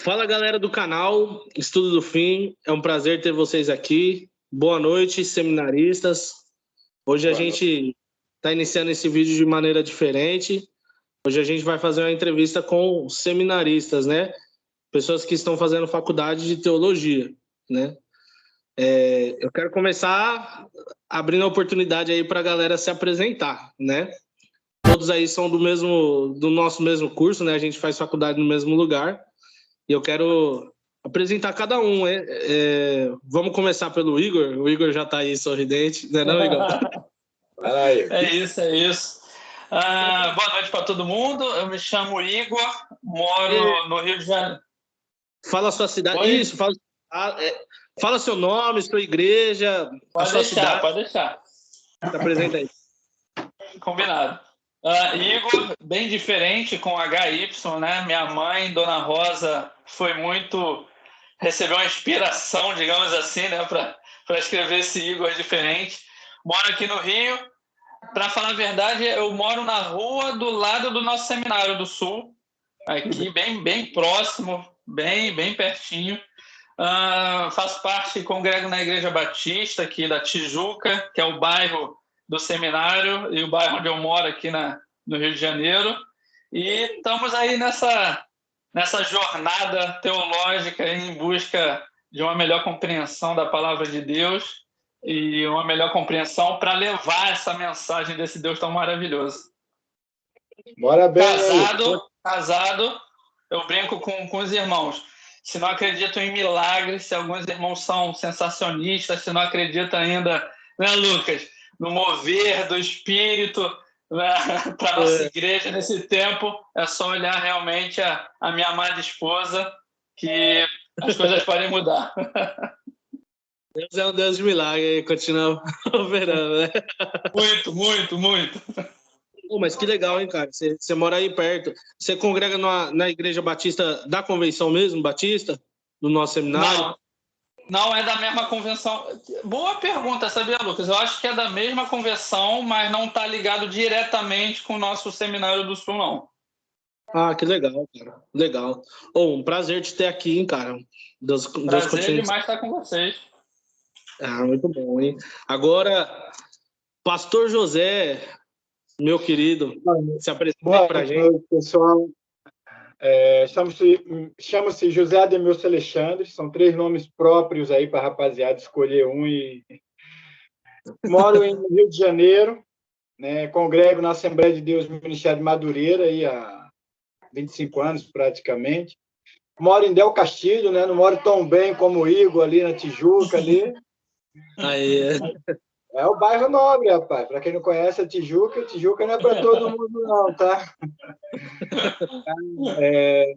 Fala, galera do canal Estudo do Fim, é um prazer ter vocês aqui. Boa noite, seminaristas. Hoje a gente está iniciando esse vídeo de maneira diferente. Hoje a gente vai fazer uma entrevista com seminaristas, né? Pessoas que estão fazendo faculdade de teologia, né? Eu quero começar abrindo a oportunidade aí para a galera se apresentar, né? Todos aí são do nosso mesmo curso, né? A gente faz faculdade no mesmo lugar. E eu quero apresentar cada um. Vamos começar pelo Igor. O Igor já está aí sorridente, não é não, Igor? É isso. Boa noite para todo mundo. Eu me chamo Igor, moro no Rio de Janeiro. Fala a sua cidade. Oi? Isso, fala seu nome, sua igreja, a sua cidade. Pode deixar. Se apresenta aí. Combinado. Igor, bem diferente, com HY, né? Minha mãe, Dona Rosa, recebeu uma inspiração, digamos assim, né? Para escrever esse Igor diferente. Moro aqui no Rio. Para falar a verdade, eu moro na rua do lado do nosso seminário do Sul, aqui bem próximo, bem pertinho. Faço parte, congrego na Igreja Batista aqui da Tijuca, que é o bairro do seminário e o bairro onde eu moro aqui no Rio de Janeiro. E estamos aí nessa jornada teológica em busca de uma melhor compreensão da palavra de Deus e uma melhor compreensão para levar essa mensagem desse Deus tão maravilhoso. Bora bem, casado, eu brinco com os irmãos. Se não acreditam em milagres, se alguns irmãos são sensacionistas, se não acreditam ainda, né, Lucas, no mover do Espírito, né, para a nossa igreja nesse tempo, é só olhar realmente a minha amada esposa, que as coisas podem mudar. Deus é um Deus de milagre, continua operando, né? Muito. Pô, mas que legal, hein, cara? Você mora aí perto. Você congrega na Igreja Batista da Convenção mesmo, Batista? Do nosso seminário? Não é da mesma convenção. Boa pergunta, sabia, Lucas? Eu acho que é da mesma convenção, mas não está ligado diretamente com o nosso seminário do Sul, não. Ah, que legal, cara. Legal. Um prazer te ter aqui, hein, cara. Deus prazer demais estar com vocês. Muito bom, hein? Agora, Pastor José, meu querido, se apresenta pra gente. Boa noite, pessoal. Chama-se José Ademilson Alexandre, são 3 nomes próprios aí para a rapaziada escolher um. Moro em Rio de Janeiro, né, congrego na Assembleia de Deus Ministério de Madureira aí há 25 anos praticamente. Moro em Del Castilho, né, não moro tão bem como o Igor ali na Tijuca ali. Aí. É o bairro nobre, rapaz. Para quem não conhece a Tijuca não é para todo mundo, não, tá?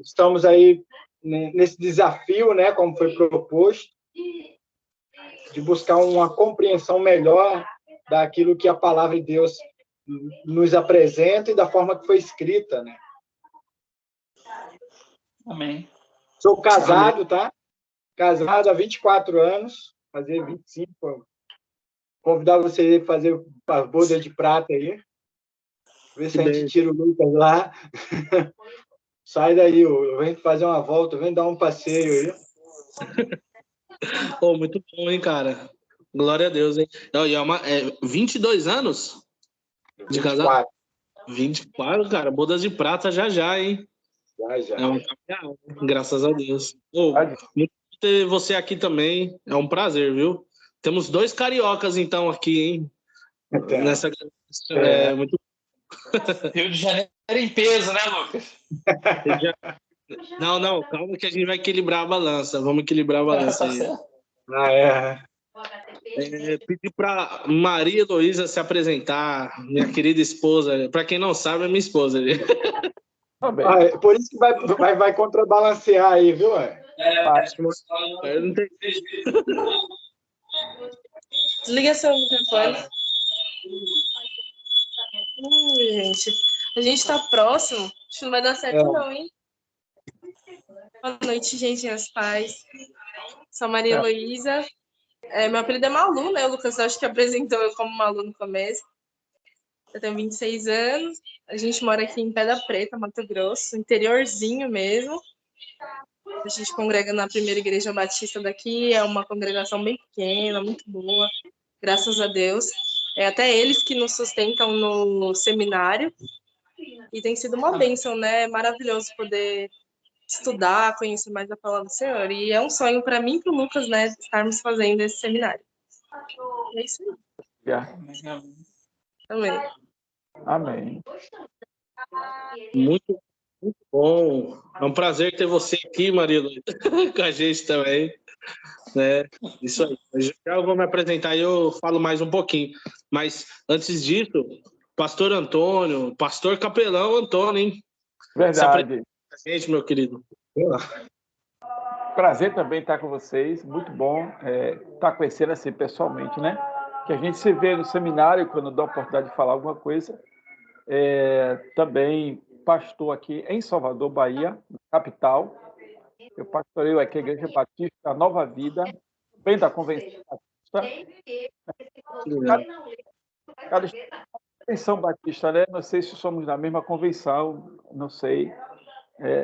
Estamos aí nesse desafio, né, como foi proposto, de buscar uma compreensão melhor daquilo que a palavra de Deus nos apresenta e da forma que foi escrita, né? Amém. Sou casado, tá? Casado há 24 anos, fazer 25. Convidar você a fazer a boda de prata aí. Ver se a gente tira o Lucas lá. Sai daí, vem fazer uma volta, vem dar um passeio aí. Muito bom, hein, cara? Glória a Deus, hein? 22 anos de casado? 24, cara. Bodas de prata já, hein? Já. É uma caminhada, graças a Deus. Muito ter você aqui também. É um prazer, viu? Temos 2 cariocas, então, aqui, hein? Nessa... muito... Rio de Janeiro em peso, né, Lucas? Não, calma que a gente vai equilibrar a balança. Vamos equilibrar a balança aí. Pedir para Maria Heloísa se apresentar, minha querida esposa. Para quem não sabe, é minha esposa. Por isso que vai contrabalancear aí, viu? Eu não tenho... Desliga seu microfone. Gente. A gente tá próximo. Acho que não vai dar certo, não, hein? Boa noite, gente, meus pais. Sou Maria Heloísa. Meu apelido é Malu, né? O Lucas acho que apresentou eu como Malu no começo. Eu tenho 26 anos. A gente mora aqui em Pedra Preta, Mato Grosso, interiorzinho mesmo. A gente congrega na Primeira Igreja Batista daqui, é uma congregação bem pequena, muito boa, graças a Deus. É até eles que nos sustentam no seminário. E tem sido uma bênção, né? É maravilhoso poder estudar, conhecer mais a palavra do Senhor. E é um sonho para mim e para o Lucas, né, estarmos fazendo esse seminário. É isso aí. Amém. Amém. Muito, muito bom. É um prazer ter você aqui, Maria Luísa, com a gente também. Né? Isso aí. Já eu vou me apresentar e eu falo mais um pouquinho. Mas antes disso, pastor Antônio, pastor capelão Antônio, hein? Verdade. Gente, meu querido. Prazer também estar com vocês. Muito bom estar conhecendo assim pessoalmente, né? Que a gente se vê no seminário quando dá a oportunidade de falar alguma coisa. Também pastor aqui em Salvador, Bahia, capital. Eu pastoreio aqui a Igreja Batista Nova Vida, bem da Convenção Batista. Cada Convenção Batista, né? Não sei se somos da mesma convenção, não sei.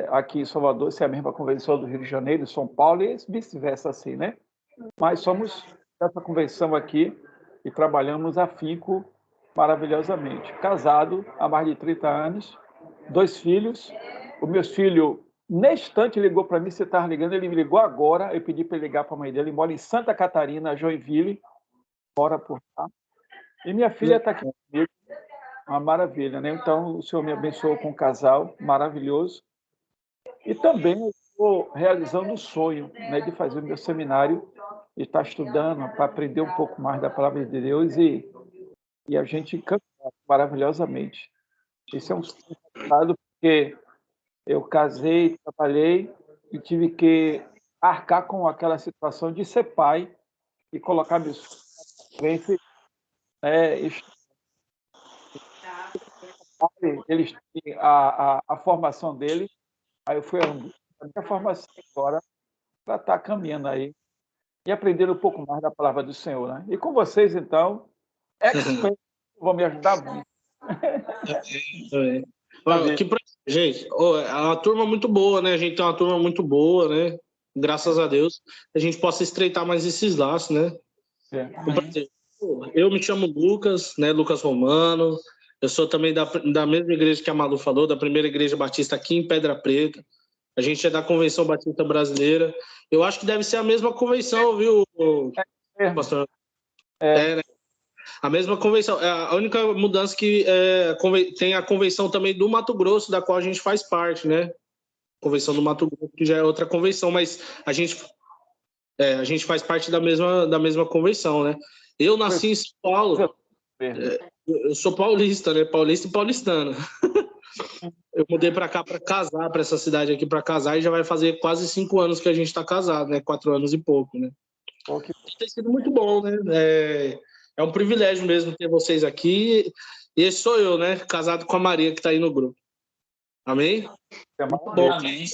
Aqui em Salvador, se é a mesma convenção do Rio de Janeiro, São Paulo, e vice-versa assim, né? Mas somos dessa convenção aqui e trabalhamos afinco maravilhosamente. Casado há mais de 30 anos, 2 filhos. O meu filho, neste instante, ligou para mim, você estava ligando, ele me ligou agora, eu pedi para ele ligar para a mãe dele, ele mora em Santa Catarina, Joinville, mora por lá. E minha filha está aqui comigo, uma maravilha, né? Então, o Senhor me abençoou com um casal maravilhoso. E também eu estou realizando o sonho, né, de fazer o meu seminário e estar estudando para aprender um pouco mais da palavra de Deus e a gente cantar maravilhosamente. Esse é um sonho porque eu casei, trabalhei e tive que arcar com aquela situação de ser pai e colocar meus filhos eles têm a formação deles. Aí eu fui a minha formação agora para estar caminhando aí e aprender um pouco mais da palavra do Senhor, né? E com vocês, então, vão me ajudar muito. Gente, é uma turma muito boa, né? A gente tem uma turma muito boa, né? Graças a Deus, a gente possa estreitar mais esses laços, né? Eu me chamo Lucas, né? Lucas Romano. Eu sou também da mesma igreja que a Malu falou, da Primeira Igreja Batista aqui em Pedra Preta. A gente é da Convenção Batista Brasileira. Eu acho que deve ser a mesma convenção, viu, pastor? Né? A mesma convenção. A única mudança que tem a convenção também do Mato Grosso, da qual a gente faz parte, né? Convenção do Mato Grosso, que já é outra convenção, mas a gente faz parte da mesma convenção, né? Eu nasci em São Paulo. Eu sou paulista, né? Paulista e paulistano. Eu mudei para cá para casar, para essa cidade aqui para casar, e já vai fazer quase 5 anos que a gente está casado, né? 4 anos e pouco, né? Tem sido muito bom, né? É um privilégio mesmo ter vocês aqui. E esse sou eu, né? Casado com a Maria, que está aí no grupo. Amém? Bom. Amém.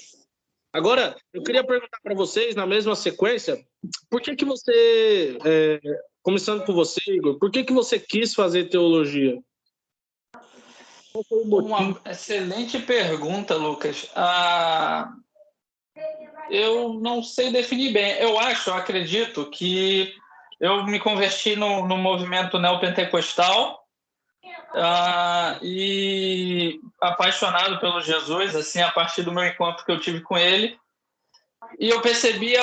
Agora, eu queria perguntar para vocês, na mesma sequência, por que você, começando com você, Igor, por que você quis fazer teologia? Qual foi o motivo? Uma excelente pergunta, Lucas. Eu não sei definir bem. Eu acredito que eu me converti no movimento neopentecostal e apaixonado pelo Jesus, assim, a partir do meu encontro que eu tive com ele. E eu percebi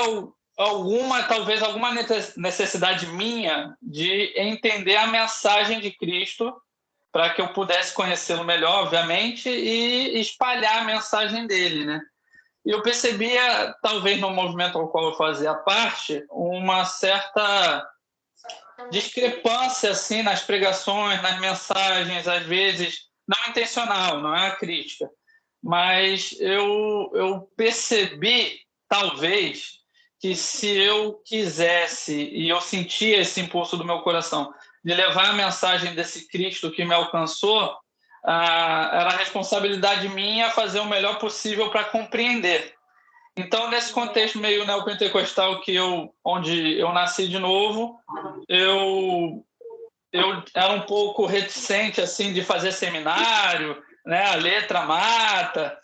talvez alguma necessidade minha de entender a mensagem de Cristo para que eu pudesse conhecê-lo melhor, obviamente, e espalhar a mensagem dele, né? E eu percebia, talvez no movimento ao qual eu fazia parte, uma certa discrepância assim nas pregações, nas mensagens, às vezes não intencional, não é a crítica, mas eu percebi, talvez, que se eu quisesse, e eu sentia esse impulso do meu coração, de levar a mensagem desse Cristo que me alcançou, era a responsabilidade minha fazer o melhor possível para compreender. Então, nesse contexto meio neopentecostal onde eu nasci de novo, eu era um pouco reticente assim de fazer seminário, né? A letra mata,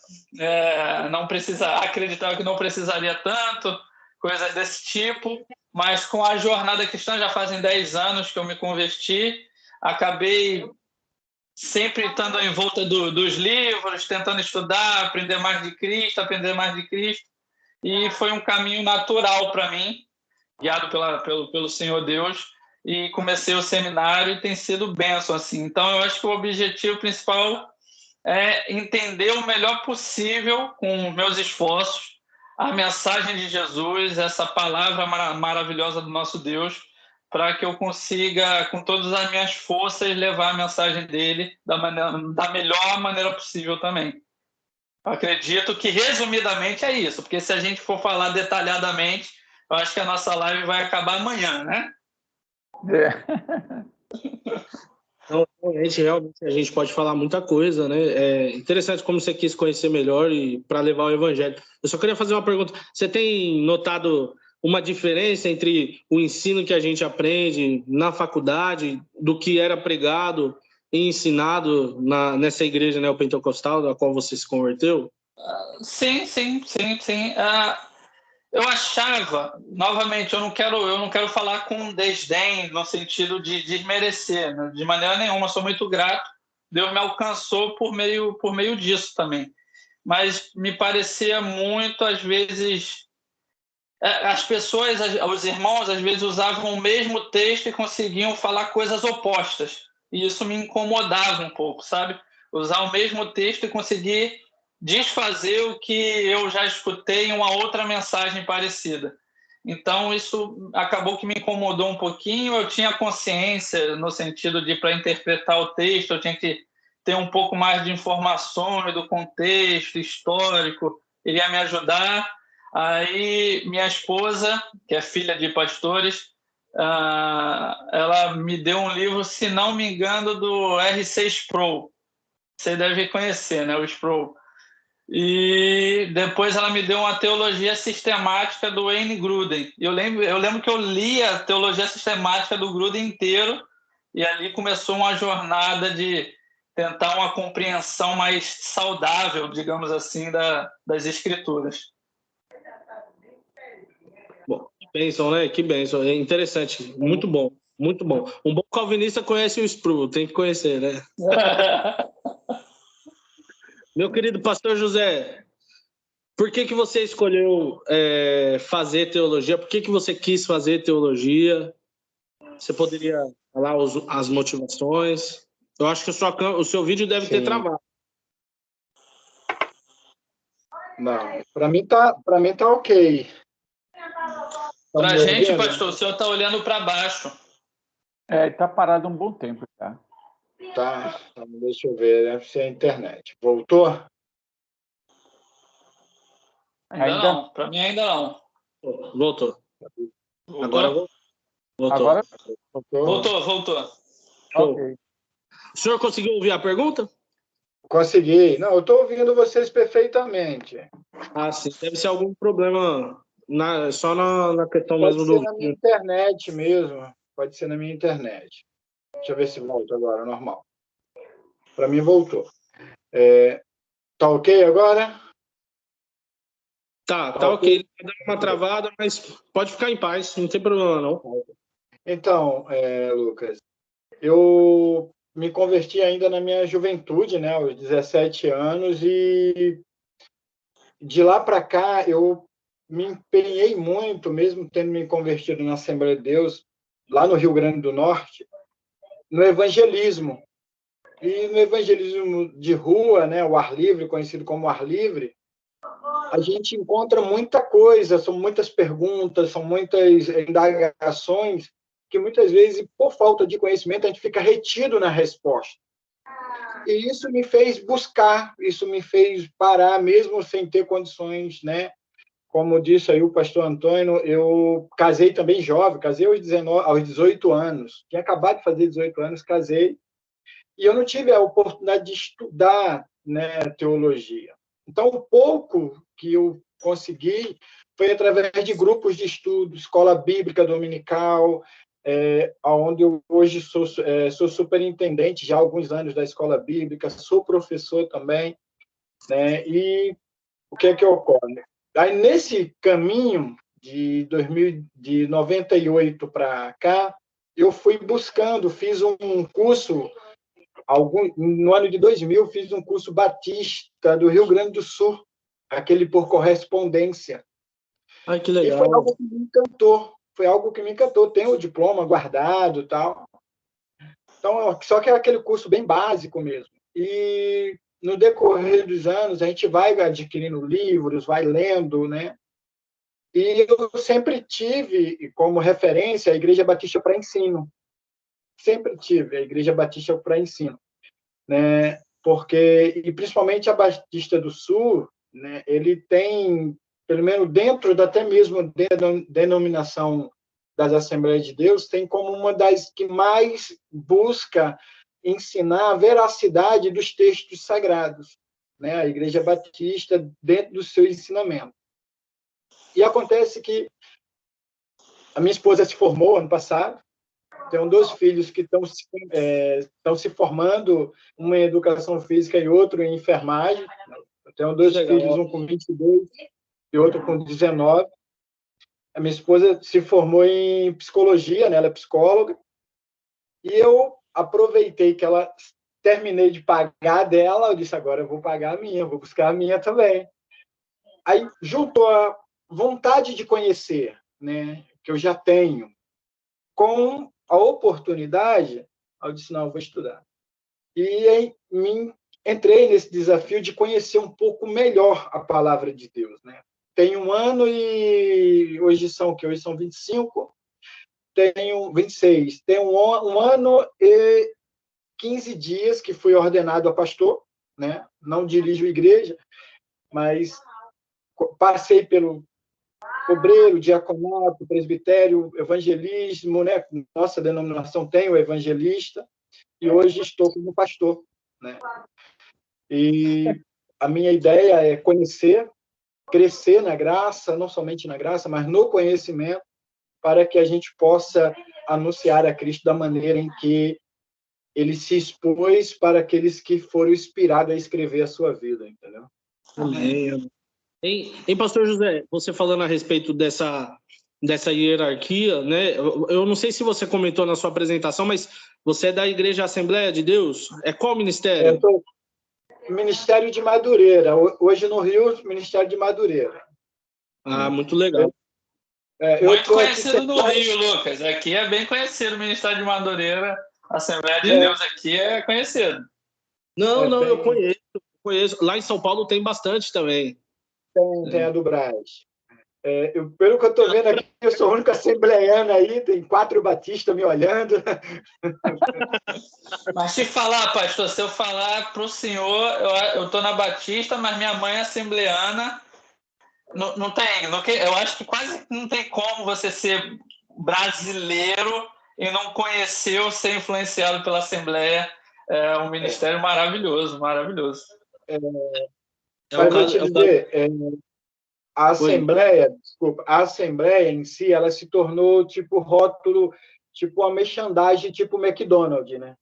não precisa, acreditava que não precisaria tanto, coisas desse tipo, mas com a jornada cristã, já fazem 10 anos que eu me converti, acabei sempre estando em volta dos livros, tentando estudar, aprender mais de Cristo, e foi um caminho natural para mim, guiado pelo Senhor Deus, e comecei o seminário e tem sido bênção, assim. Então, eu acho que o objetivo principal é entender o melhor possível, com meus esforços, a mensagem de Jesus, essa palavra maravilhosa do nosso Deus, para que eu consiga, com todas as minhas forças, levar a mensagem dele da melhor maneira possível também. Acredito que, resumidamente, é isso, porque se a gente for falar detalhadamente, eu acho que a nossa live vai acabar amanhã, né? Então, realmente, a gente pode falar muita coisa, né? É interessante como você quis conhecer melhor e para levar o evangelho. Eu só queria fazer uma pergunta. Você tem notado uma diferença entre o ensino que a gente aprende na faculdade do que era pregado e ensinado nessa igreja neopentecostal da qual você se converteu? Sim. Eu achava, novamente, eu não quero falar com desdém no sentido de desmerecer, né? De maneira nenhuma, sou muito grato. Deus me alcançou por meio disso também. Mas me parecia muito, às vezes, as pessoas, os irmãos, às vezes usavam o mesmo texto e conseguiam falar coisas opostas. E isso me incomodava um pouco, sabe? Usar o mesmo texto e conseguir desfazer o que eu já escutei em uma outra mensagem parecida. Então, isso acabou que me incomodou um pouquinho. Eu tinha consciência no sentido de, para interpretar o texto, eu tinha que ter um pouco mais de informações do contexto histórico, iria me ajudar. Aí, minha esposa, que é filha de pastores, ela me deu um livro, se não me engano, do R6 Pro. Você deve conhecer, né? O Sproul. E depois ela me deu uma teologia sistemática do Wayne Grudem. Eu lembro que eu li a teologia sistemática do Grudem inteiro e ali começou uma jornada de tentar uma compreensão mais saudável, digamos assim, das escrituras. Bom, que bênção, né? Que bênção. É interessante. Muito bom. Muito bom. Um bom calvinista conhece o Sproul, tem que conhecer, né? Meu querido pastor José, por que você escolheu fazer teologia? Por que você quis fazer teologia? Você poderia falar as motivações? Eu acho que o seu vídeo deve ter travado. Não, para mim tá ok. Para a gente, pastor, o senhor está olhando para baixo. Está parado um bom tempo já. Tá, então deixa eu ver, deve ser a internet. Voltou? Ainda não, para mim ainda não. Voltou. Agora voltou. Agora voltou. Ok. O senhor conseguiu ouvir a pergunta? Consegui. Não, eu estou ouvindo vocês perfeitamente. Ah, sim. Deve ser algum problema só na questão Pode mesmo ser do... na minha internet mesmo. Pode ser na minha internet. Deixa eu ver se volta agora, normal. Para mim, voltou. Tá ok agora? Tá ok. Ele vai dar uma travada, mas pode ficar em paz, não tem problema não. Então, Lucas, eu me converti ainda na minha juventude, né, aos 17 anos, e de lá para cá eu me empenhei muito, mesmo tendo me convertido na Assembleia de Deus, lá no Rio Grande do Norte, no evangelismo. E no evangelismo de rua, né, o ar livre, conhecido como ar livre, a gente encontra muita coisa, são muitas perguntas, são muitas indagações que muitas vezes, por falta de conhecimento, a gente fica retido na resposta. E isso me fez buscar, isso me fez parar, mesmo sem ter condições, né? Como disse aí o pastor Antônio, eu casei também jovem, casei aos 18 anos. Tinha acabado de fazer 18 anos, casei, e eu não tive a oportunidade de estudar, né, teologia. Então, o pouco que eu consegui foi através de grupos de estudo, escola bíblica dominical, onde eu hoje sou superintendente já há alguns anos da escola bíblica, sou professor também, né? E o que é que ocorre? Aí, nesse caminho de 98 para cá, eu fui buscando, fiz um curso, no ano de 2000, fiz um curso batista do Rio Grande do Sul, aquele por correspondência. Ai, que E legal. foi algo que me encantou. Foi algo que me encantou. Tenho o diploma guardado e tal. Então, só que é aquele curso bem básico mesmo. E no decorrer dos anos, a gente vai adquirindo livros, vai lendo, né? E eu sempre tive como referência a Igreja Batista para Ensino. Sempre tive a Igreja Batista para Ensino, né? Porque, e principalmente a Batista do Sul, né? Ele tem, pelo menos dentro da até mesmo denominação das Assembleias de Deus, tem como uma das que mais busca ensinar a veracidade dos textos sagrados, né? A Igreja Batista dentro do seu ensinamento. E acontece que a minha esposa se formou ano passado, tenho 2 filhos que estão se formando, uma em educação física e outro em enfermagem. Eu tenho 2 filhos, um com 22 e outro com 19. A minha esposa se formou em psicologia, né? Ela é psicóloga, e eu aproveitei que ela terminei de pagar dela, eu disse, agora eu vou pagar a minha, vou buscar a minha também. Aí juntou a vontade de conhecer, né, que eu já tenho, com a oportunidade, eu disse, não, eu vou estudar. E aí entrei nesse desafio de conhecer um pouco melhor a palavra de Deus, né? Tem 1 ano e hoje são 25, tenho 26, tem um ano e 15 dias que fui ordenado a pastor, né? Não dirijo igreja, mas passei pelo obreiro, diaconato, presbitério, evangelismo, né? Nossa denominação tem o evangelista, e hoje estou como pastor, né? E a minha ideia é conhecer, crescer na graça, não somente na graça, mas no conhecimento, para que a gente possa anunciar a Cristo da maneira em que ele se expôs para aqueles que foram inspirados a escrever a sua vida, entendeu? Amém. Hein, pastor José, você falando a respeito dessa hierarquia, né? Eu não sei se você comentou na sua apresentação, mas você é da Igreja Assembleia de Deus? É qual ministério? Eu sou Ministério de Madureira. Hoje no Rio, Ministério de Madureira. Ah, muito legal. Muito conhecido no Rio, Lucas. Aqui é bem conhecido o Ministério de Madureira. A Assembleia de Deus aqui é conhecido. Não, eu conheço. Lá em São Paulo tem bastante também. Tem a do Brás. Pelo que eu estou vendo aqui, eu sou o único assembleiano aí, tem 4 batistas me olhando. Mas se falar, pastor, se eu falar para o senhor, eu estou na Batista, mas minha mãe é assembleiana. Não tem, eu acho que quase não tem como você ser brasileiro e não conhecer ou ser influenciado pela Assembleia. É um ministério maravilhoso, maravilhoso. Mas vou te dizer, a Assembleia em si, ela se tornou tipo rótulo, tipo uma merchandising, tipo McDonald's, né?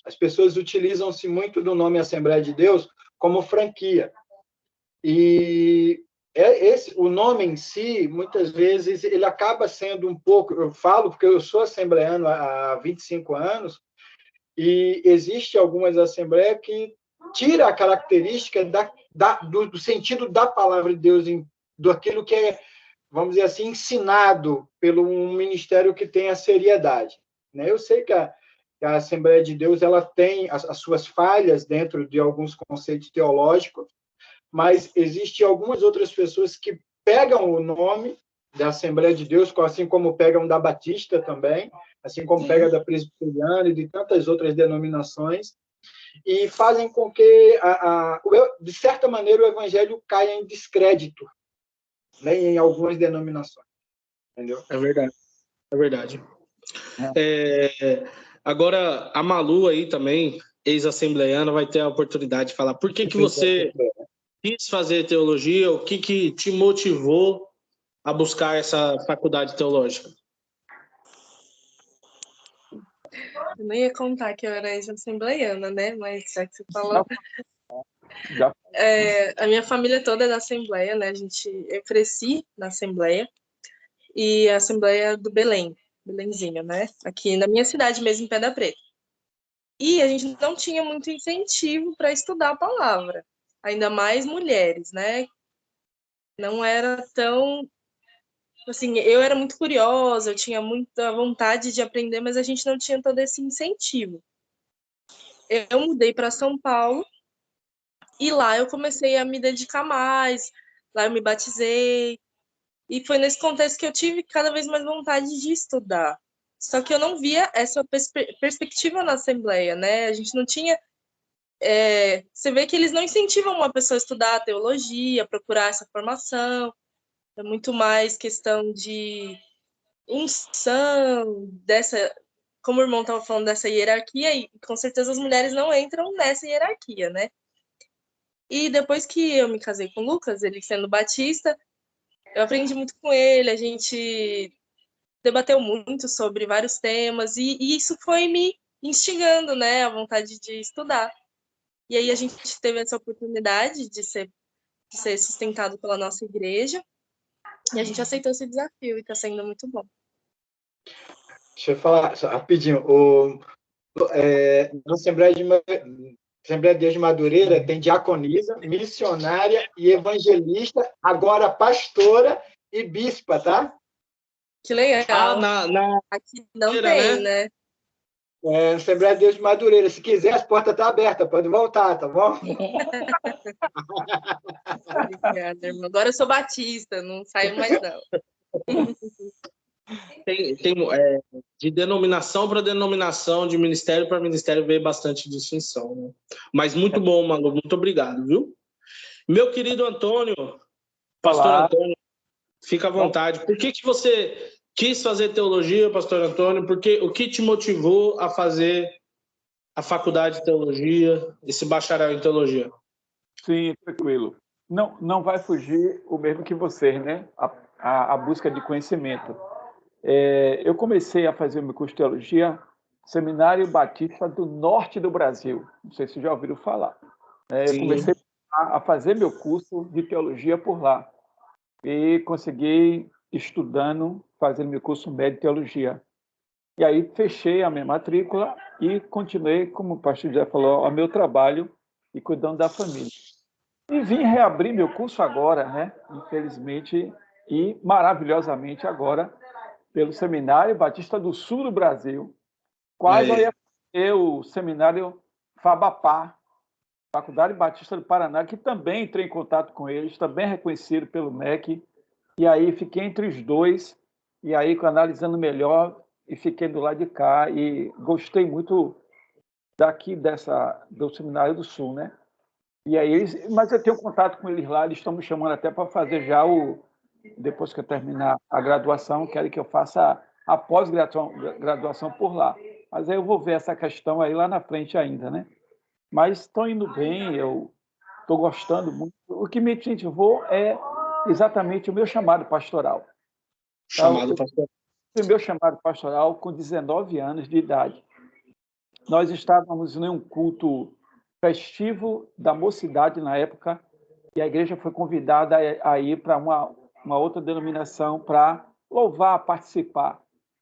As pessoas utilizam-se muito do nome Assembleia de Deus como franquia. E o nome em si, muitas vezes, ele acaba sendo um pouco... Eu falo porque eu sou assembleano há 25 anos, e existe algumas assembleias que tira a característica do sentido da palavra de Deus, do aquilo que é, vamos dizer assim, ensinado pelo um ministério que tem a seriedade, né? Eu sei que a Assembleia de Deus ela tem as suas falhas dentro de alguns conceitos teológicos, mas existem algumas outras pessoas que pegam o nome da Assembleia de Deus, assim como pegam da Batista também, assim como pega da Presbiteriana e de tantas outras denominações, e fazem com que, de certa maneira, o evangelho caia em descrédito, né, em algumas denominações. Entendeu? É verdade. É verdade. Agora, a Malu aí também, ex-assembleiana, vai ter a oportunidade de falar por que você quis fazer teologia, o que te motivou a buscar essa faculdade teológica? Eu não ia contar que eu era ex-assembleiana, né? Mas já que você falou. Já. A minha família toda é da Assembleia, né? Eu cresci na Assembleia. E a Assembleia do Belém, Belenzinho, né? Aqui na minha cidade mesmo, em Pedra Preta. E a gente não tinha muito incentivo para estudar a palavra. Ainda mais mulheres, né? Não era tão... Assim, eu era muito curiosa, eu tinha muita vontade de aprender, mas a gente não tinha todo esse incentivo. Eu mudei para São Paulo e lá eu comecei a me dedicar mais, lá eu me batizei, e foi nesse contexto que eu tive cada vez mais vontade de estudar. Só que eu não via essa perspectiva na Assembleia, né? A gente não tinha... você vê que eles não incentivam uma pessoa a estudar teologia, procurar essa formação, é muito mais questão de unção, como o irmão estava falando dessa hierarquia, e com certeza as mulheres não entram nessa hierarquia, né? E depois que eu me casei com o Lucas, ele sendo batista, eu aprendi muito com ele, a gente debateu muito sobre vários temas, e isso foi me instigando, né, a vontade de estudar. E aí a gente teve essa oportunidade de ser sustentado pela nossa igreja, e a gente aceitou esse desafio, e está sendo muito bom. Deixa eu falar só rapidinho. Na Assembleia de Deus de Madureira tem diaconisa, missionária e evangelista, agora pastora e bispa, tá? Que legal. Aqui não tem, né? Na Assembleia de Deus de Madureira. Se quiser, as portas estão abertas, pode voltar, tá bom? Obrigada, irmão. Agora eu sou batista, não saio mais não. De denominação para denominação, de ministério para ministério, veio bastante distinção, né? Mas muito bom, Malu, muito obrigado, viu? Meu querido Antônio, pastor Antônio, fica à vontade. Por que você quis fazer teologia, pastor Antônio? O que te motivou a fazer a faculdade de teologia, esse bacharel em teologia? Sim, tranquilo. Não vai fugir o mesmo que vocês, né? A busca de conhecimento. Eu comecei a fazer o meu curso de teologia no Seminário Batista do Norte do Brasil. Não sei se já ouviram falar. Eu comecei a fazer meu curso de teologia por lá. E consegui, estudando, fazendo meu curso médio de teologia. E aí fechei a minha matrícula e continuei, como o pastor já falou, ao meu trabalho e cuidando da família. E vim reabrir meu curso agora, né? Infelizmente e maravilhosamente agora, pelo Seminário Batista do Sul do Brasil. Quase eu ia fazer o Seminário Fabapá, Faculdade Batista do Paraná, que também entrei em contato com eles, também reconhecido pelo MEC, e aí fiquei entre os dois, e aí analisando melhor, e fiquei do lado de cá, e gostei muito daqui do Seminário do Sul, né? E aí, mas eu tenho contato com eles lá, eles estão me chamando até para fazer já depois que eu terminar a graduação, querem que eu faça a pós-graduação por lá. Mas aí eu vou ver essa questão aí lá na frente ainda, né? Mas estou indo bem, eu estou gostando muito. O que me incentivou é exatamente o meu chamado pastoral. O meu chamado pastoral com 19 anos de idade. Nós estávamos em um culto festivo da mocidade na época, e a igreja foi convidada a ir para uma outra denominação para louvar, participar.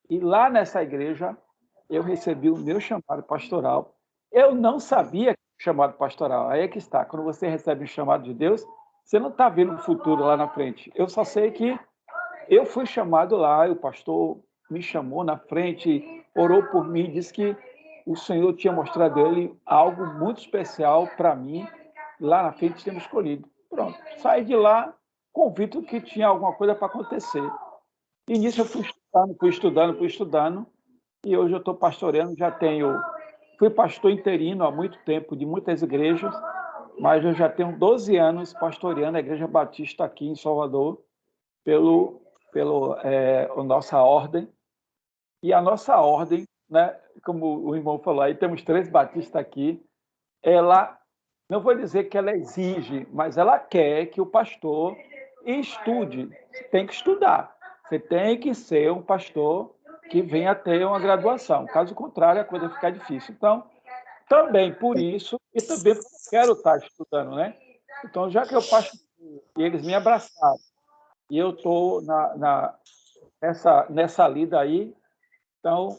E lá nessa igreja, eu recebi o meu chamado pastoral. Eu não sabia que era chamado pastoral. Aí é que está. Quando você recebe um chamado de Deus, você não está vendo o futuro lá na frente. Eu só sei que eu fui chamado lá, o pastor me chamou na frente, orou por mim, disse que o Senhor tinha mostrado a ele algo muito especial para mim, lá na frente temos escolhido. Pronto, saí de lá convicto que tinha alguma coisa para acontecer. E nisso eu fui estudando, e hoje eu estou pastoreando, fui pastor interino há muito tempo, de muitas igrejas, mas eu já tenho 12 anos pastoreando a Igreja Batista aqui em Salvador, a nossa ordem. E a nossa ordem, né, como o irmão falou aí, temos 3 batistas aqui, ela, não vou dizer que ela exige, mas ela quer que o pastor estude. Você tem que estudar. Você tem que ser um pastor que venha a ter uma graduação. Caso contrário, a coisa fica difícil. Então, também por isso, e também porque eu quero estar estudando, né? Então, já que eu passo e eles me abraçaram, e eu estou nessa lida aí, então,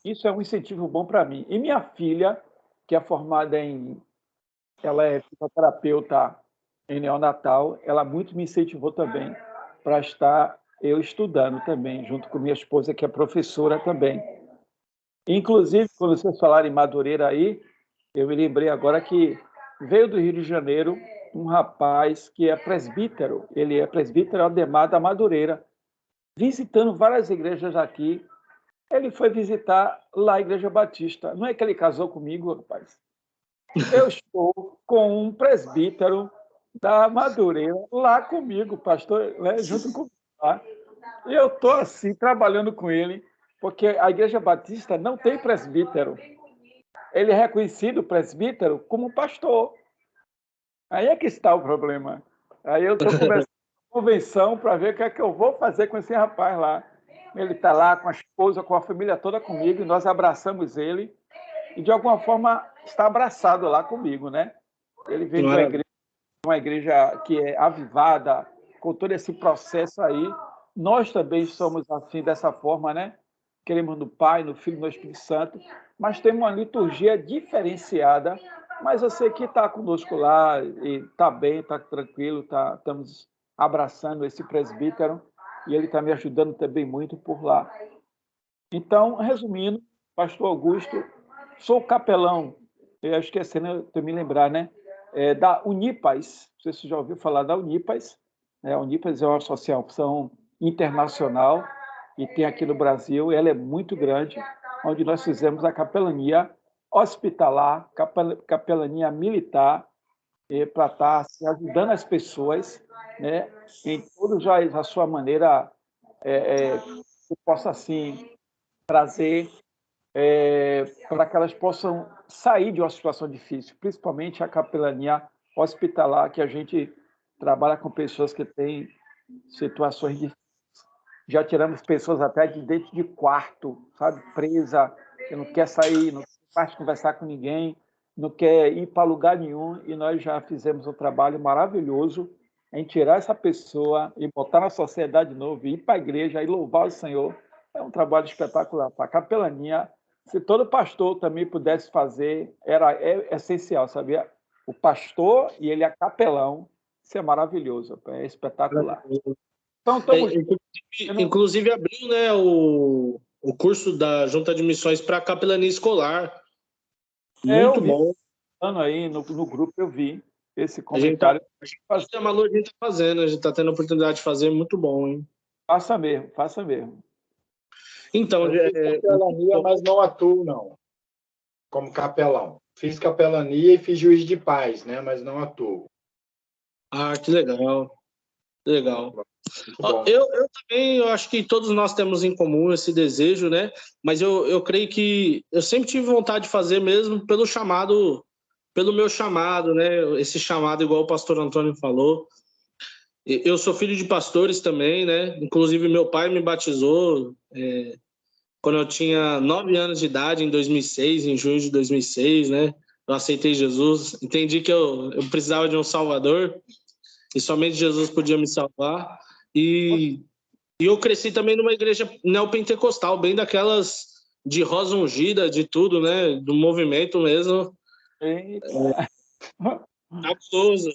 isso é um incentivo bom para mim. E minha filha, que é formada ela é fisioterapeuta em neonatal, ela muito me incentivou também para estar eu estudando também, junto com minha esposa, que é professora também. Inclusive, quando vocês falaram em Madureira aí, eu me lembrei agora que veio do Rio de Janeiro um rapaz que é presbítero, ele é presbítero Ademar da Madureira, visitando várias igrejas aqui. Ele foi visitar lá a Igreja Batista. Não é que ele casou comigo, rapaz? Eu estou com um presbítero da Madureira lá comigo, pastor, né, junto comigo lá. E eu estou assim, trabalhando com ele, porque a Igreja Batista não tem presbítero. Ele é reconhecido presbítero como pastor. Aí é que está o problema. Aí eu estou conversando com a convenção para ver o que é que eu vou fazer com esse rapaz lá. Ele está lá com a esposa, com a família toda comigo, e nós abraçamos ele, e de alguma forma está abraçado lá comigo, né? Ele veio de uma igreja que é avivada, com todo esse processo aí. Nós também somos assim, dessa forma, né? Queremos no Pai, no Filho e no Espírito Santo, mas temos uma liturgia diferenciada. Mas eu sei que está conosco lá, e está bem, está tranquilo, estamos abraçando esse presbítero, e ele está me ajudando também muito por lá. Então, resumindo, pastor Augusto, sou capelão, eu esquecendo de me lembrar, né? Da Unipas, não sei se você já ouviu falar da Unipas, né? A Unipas é uma associação internacional e tem aqui no Brasil, ela é muito grande, onde nós fizemos a capelania hospitalar, capelania militar, para estar assim, ajudando as pessoas, né? Em toda a sua maneira, que possa assim trazer para que elas possam sair de uma situação difícil, principalmente a capelania hospitalar, que a gente trabalha com pessoas que têm situações difíceis. Já tiramos pessoas até de dentro de quarto, sabe, presa, que não quer sair, não quer mais conversar com ninguém, não quer ir para lugar nenhum, e nós já fizemos um trabalho maravilhoso em tirar essa pessoa e botar na sociedade de novo, ir para a igreja e louvar o Senhor. É um trabalho espetacular. Para a capelania, se todo pastor também pudesse fazer, é essencial, sabia? O pastor e ele é capelão, isso é maravilhoso, é espetacular. Então, inclusive abriu, né, o curso da Junta de Missões para capelania escolar. Muito bom. Aí no grupo eu vi esse comentário. A gente está fazendo, a gente está tendo a oportunidade de fazer, muito bom, hein? Faça mesmo. Então, eu fiz capelania, mas não atuo, não, como capelão. Fiz capelania e fiz juiz de paz, né, mas não atuo. Ah, que legal. Legal. Eu também, eu acho que todos nós temos em comum esse desejo, né? Mas eu creio que eu sempre tive vontade de fazer mesmo pelo meu chamado, né? Esse chamado, igual o pastor Antônio falou. Eu sou filho de pastores também, né? Inclusive, meu pai me batizou quando eu tinha 9 anos de idade, em 2006, em junho de 2006, né? Eu aceitei Jesus, entendi que eu precisava de um Salvador e somente Jesus podia me salvar. E eu cresci também numa igreja neopentecostal, bem daquelas de rosa ungida, de tudo, né? Do movimento mesmo. Absurdo.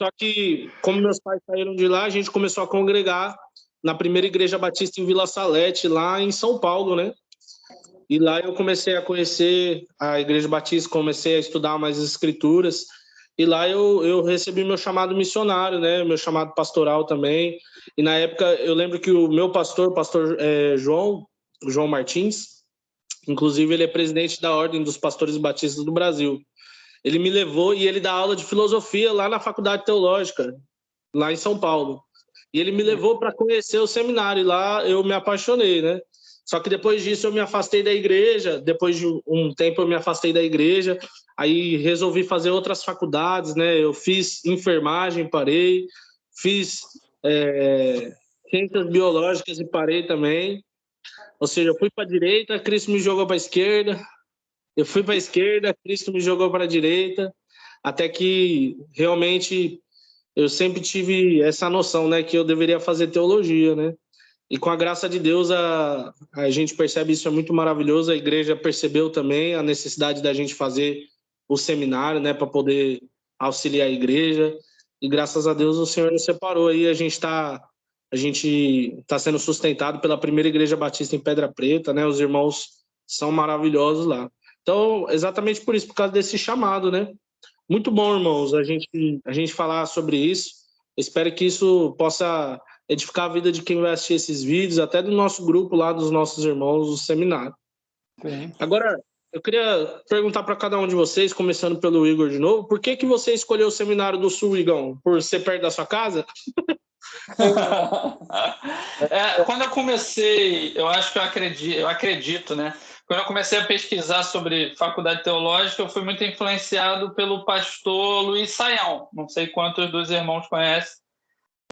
Só que, como meus pais saíram de lá, a gente começou a congregar na primeira igreja batista em Vila Salete, lá em São Paulo, né? E lá eu comecei a conhecer a igreja batista, comecei a estudar mais as escrituras. E lá eu recebi meu chamado missionário, né? Meu chamado pastoral também. E na época eu lembro que o meu pastor João Martins, inclusive ele é presidente da Ordem dos Pastores Batistas do Brasil. Ele me levou e ele dá aula de filosofia lá na Faculdade Teológica, lá em São Paulo. E ele me levou para conhecer o seminário, e lá eu me apaixonei, né? Só que depois disso eu me afastei da igreja, depois de um tempo eu me afastei da igreja, aí resolvi fazer outras faculdades, né? Eu fiz enfermagem, parei, fiz ciências biológicas e parei também. Ou seja, eu fui para a direita, Cristo me jogou para a esquerda. Eu fui para a esquerda, Cristo me jogou para a direita. Até que realmente eu sempre tive essa noção, né, que eu deveria fazer teologia, né? E com a graça de Deus, a gente percebe isso, é muito maravilhoso. A igreja percebeu também a necessidade da gente fazer o seminário, né, para poder auxiliar a igreja. E graças a Deus o Senhor nos separou aí. A gente tá sendo sustentado pela primeira igreja batista em Pedra Preta, né? Os irmãos são maravilhosos lá. Então, exatamente por isso, por causa desse chamado, né? Muito bom, irmãos, a gente falar sobre isso. Espero que isso possa edificar a vida de quem vai assistir esses vídeos, até do nosso grupo lá, dos nossos irmãos do seminário. Sim. Agora, eu queria perguntar para cada um de vocês, começando pelo Igor de novo, por que você escolheu o Seminário do Sul, Igão? Por ser perto da sua casa? Quando eu comecei, eu acho que eu acredito, né? Quando eu comecei a pesquisar sobre faculdade teológica, eu fui muito influenciado pelo pastor Luiz Saião. Não sei quantos dos irmãos conhecem.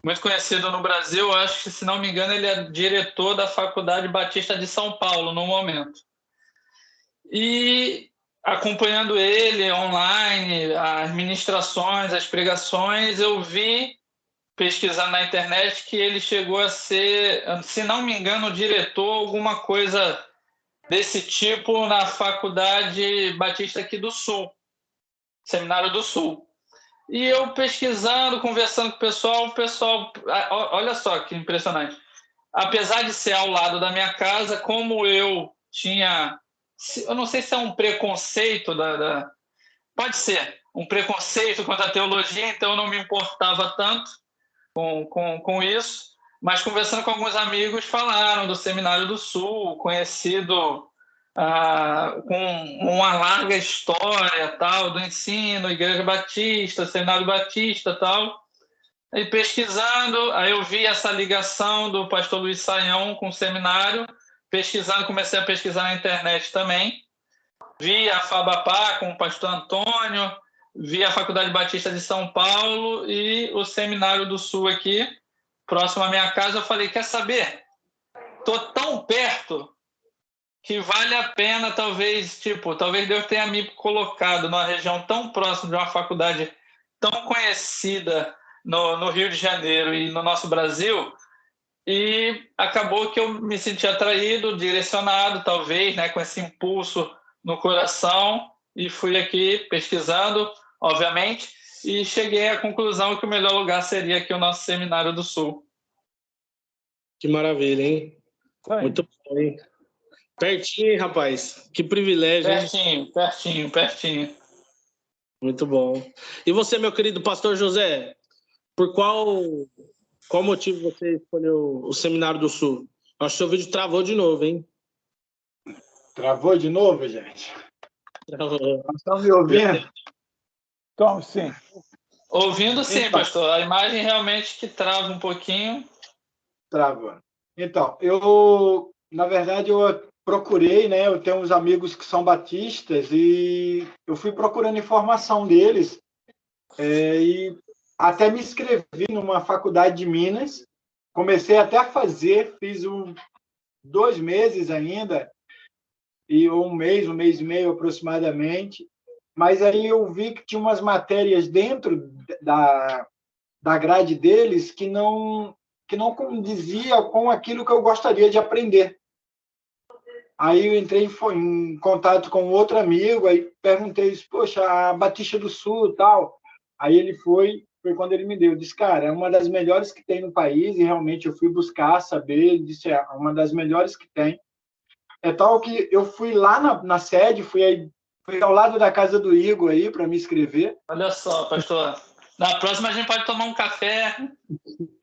Muito conhecido no Brasil, eu acho que, se não me engano, ele é diretor da Faculdade Batista de São Paulo no momento. E acompanhando ele online, as ministrações, as pregações, eu vi, pesquisando na internet, que ele chegou a ser, se não me engano, diretor, alguma coisa desse tipo na Faculdade Batista aqui do Sul, Seminário do Sul. E eu pesquisando, conversando com o pessoal, olha só que impressionante. Apesar de ser ao lado da minha casa, como eu não sei se é um preconceito pode ser um preconceito contra a teologia, então eu não me importava tanto com isso, mas conversando com alguns amigos, falaram do Seminário do Sul, conhecido com uma larga história tal do ensino, Igreja Batista, Seminário Batista tal. E pesquisando, aí eu vi essa ligação do pastor Luiz Saião com o seminário, pesquisando, comecei a pesquisar na internet também, vi a Fabapá com o pastor Antônio, vi a Faculdade Batista de São Paulo e o Seminário do Sul aqui, próximo à minha casa. Eu falei, quer saber? Estou tão perto que vale a pena, talvez Deus tenha me colocado numa região tão próxima de uma faculdade tão conhecida no Rio de Janeiro e no nosso Brasil, e acabou que eu me senti atraído, direcionado, talvez, né, com esse impulso no coração, e fui aqui pesquisando, obviamente, e cheguei à conclusão que o melhor lugar seria aqui o nosso Seminário do Sul. Que maravilha, hein? Muito bom, hein? Pertinho, hein, rapaz? Que privilégio, hein? Pertinho. Muito bom. E você, meu querido pastor José, por qual motivo você escolheu o Seminário do Sul? Acho que seu vídeo travou de novo, hein? Travou de novo, gente? Travou. Estão me ouvindo? Então, sim. Ouvindo sim, pastor. A imagem realmente que trava um pouquinho. Trava. Então, na verdade, eu procurei, né? Eu tenho uns amigos que são batistas e eu fui procurando informação deles e até me inscrevi numa faculdade de Minas. Comecei até a fazer, fiz 2 meses ainda, e um mês e meio aproximadamente. Mas aí eu vi que tinha umas matérias dentro da grade deles que não condizia com aquilo que eu gostaria de aprender. Aí eu entrei em contato com outro amigo, aí perguntei, poxa, a Batista do Sul e tal. Aí ele foi quando ele me deu. Disse, cara, é uma das melhores que tem no país, e realmente eu fui buscar saber, disse, é uma das melhores que tem. É tal que eu fui lá na sede, fui ao lado da casa do Igor aí para me inscrever. Olha só, pastor. Na próxima a gente pode tomar um café.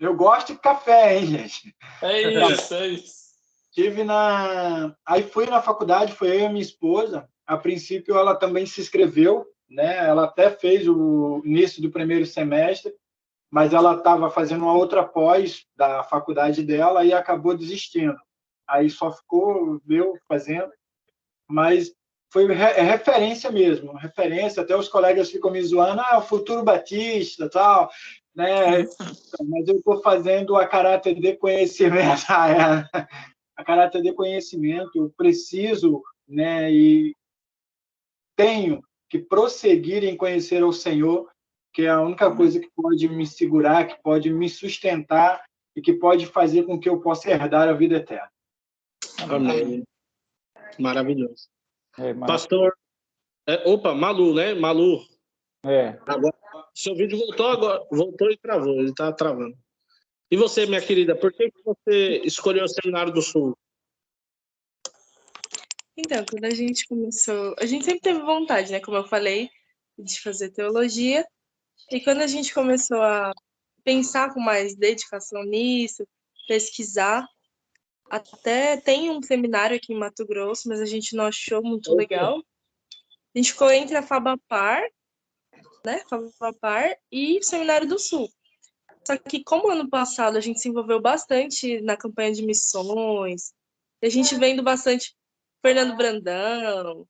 Eu gosto de café, hein, gente? É isso. Aí fui na faculdade, foi eu e minha esposa. A princípio, ela também se inscreveu, né? Ela até fez o início do primeiro semestre, mas ela estava fazendo uma outra pós da faculdade dela e acabou desistindo. Aí só ficou eu fazendo, mas foi referência mesmo, referência. Até os colegas ficam me zoando, o futuro batista, tal. né? Mas eu estou fazendo a caráter de conhecimento, a caráter de conhecimento, eu preciso, né? E tenho que prosseguir em conhecer o Senhor, que é a única coisa que pode me segurar, que pode me sustentar e que pode fazer com que eu possa herdar a vida eterna. Amém. Maravilhoso. Mas... Pastor, opa, Malu, né? Malu. Agora, seu vídeo voltou e travou, ele está travando. E você, minha querida, por que você escolheu o Seminário do Sul? Então, quando a gente começou, a gente sempre teve vontade, né, como eu falei, de fazer teologia. E quando a gente começou a pensar com mais dedicação nisso, pesquisar, até tem um seminário aqui em Mato Grosso, mas a gente não achou muito legal. A gente ficou entre a Fabapar, né, Fabapar e o Seminário do Sul. Só que como ano passado a gente se envolveu bastante na campanha de missões, a gente vendo bastante Fernando Brandão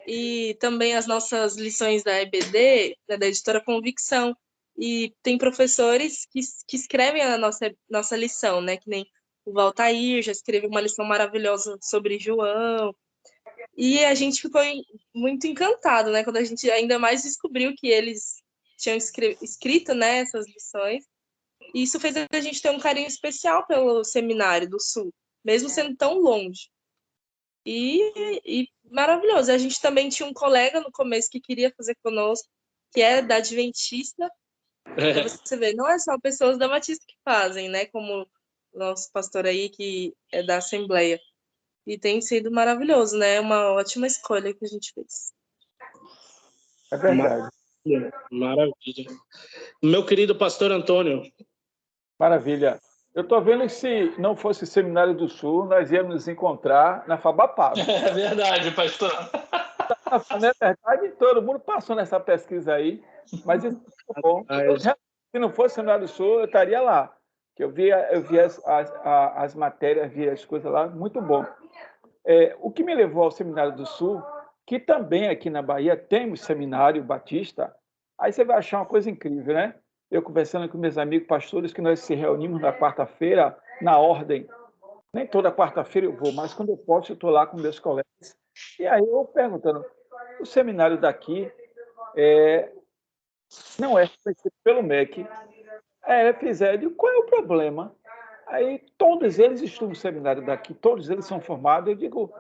e também as nossas lições da EBD, né, da editora Convicção, e tem professores que escrevem a nossa lição, né, que nem o Valtair já escreveu uma lição maravilhosa sobre João, e a gente ficou muito encantado, né, quando a gente ainda mais descobriu que eles tinham escrito, né, essas lições. E isso fez a gente ter um carinho especial pelo Seminário do Sul, mesmo sendo tão longe. E maravilhoso. A gente também tinha um colega no começo que queria fazer conosco, que é da Adventista. Você vê, não é só pessoas da Batista que fazem, né? Como o nosso pastor aí, que é da Assembleia. E tem sido maravilhoso, né? Uma ótima escolha que a gente fez. É verdade. Maravilha. Meu querido pastor Antônio. Maravilha. Eu estou vendo que se não fosse o Seminário do Sul, nós íamos nos encontrar na Fabapar. É verdade, pastor. Não é verdade? Todo mundo passou nessa pesquisa aí, mas isso é bom. Se não fosse o Seminário do Sul, eu estaria lá. Eu via as matérias, via as coisas lá, muito bom. O que me levou ao Seminário do Sul, que também aqui na Bahia temos seminário batista, aí você vai achar uma coisa incrível, né? Eu conversando com meus amigos pastores, que nós se reunimos na quarta-feira, na ordem. Nem toda quarta-feira eu vou, mas quando eu posso, eu estou lá com meus colegas. E aí eu perguntando, o seminário daqui não é feito pelo MEC, FZED, qual é o problema? Aí todos eles estudam no seminário daqui, todos eles são formados. Eu digo,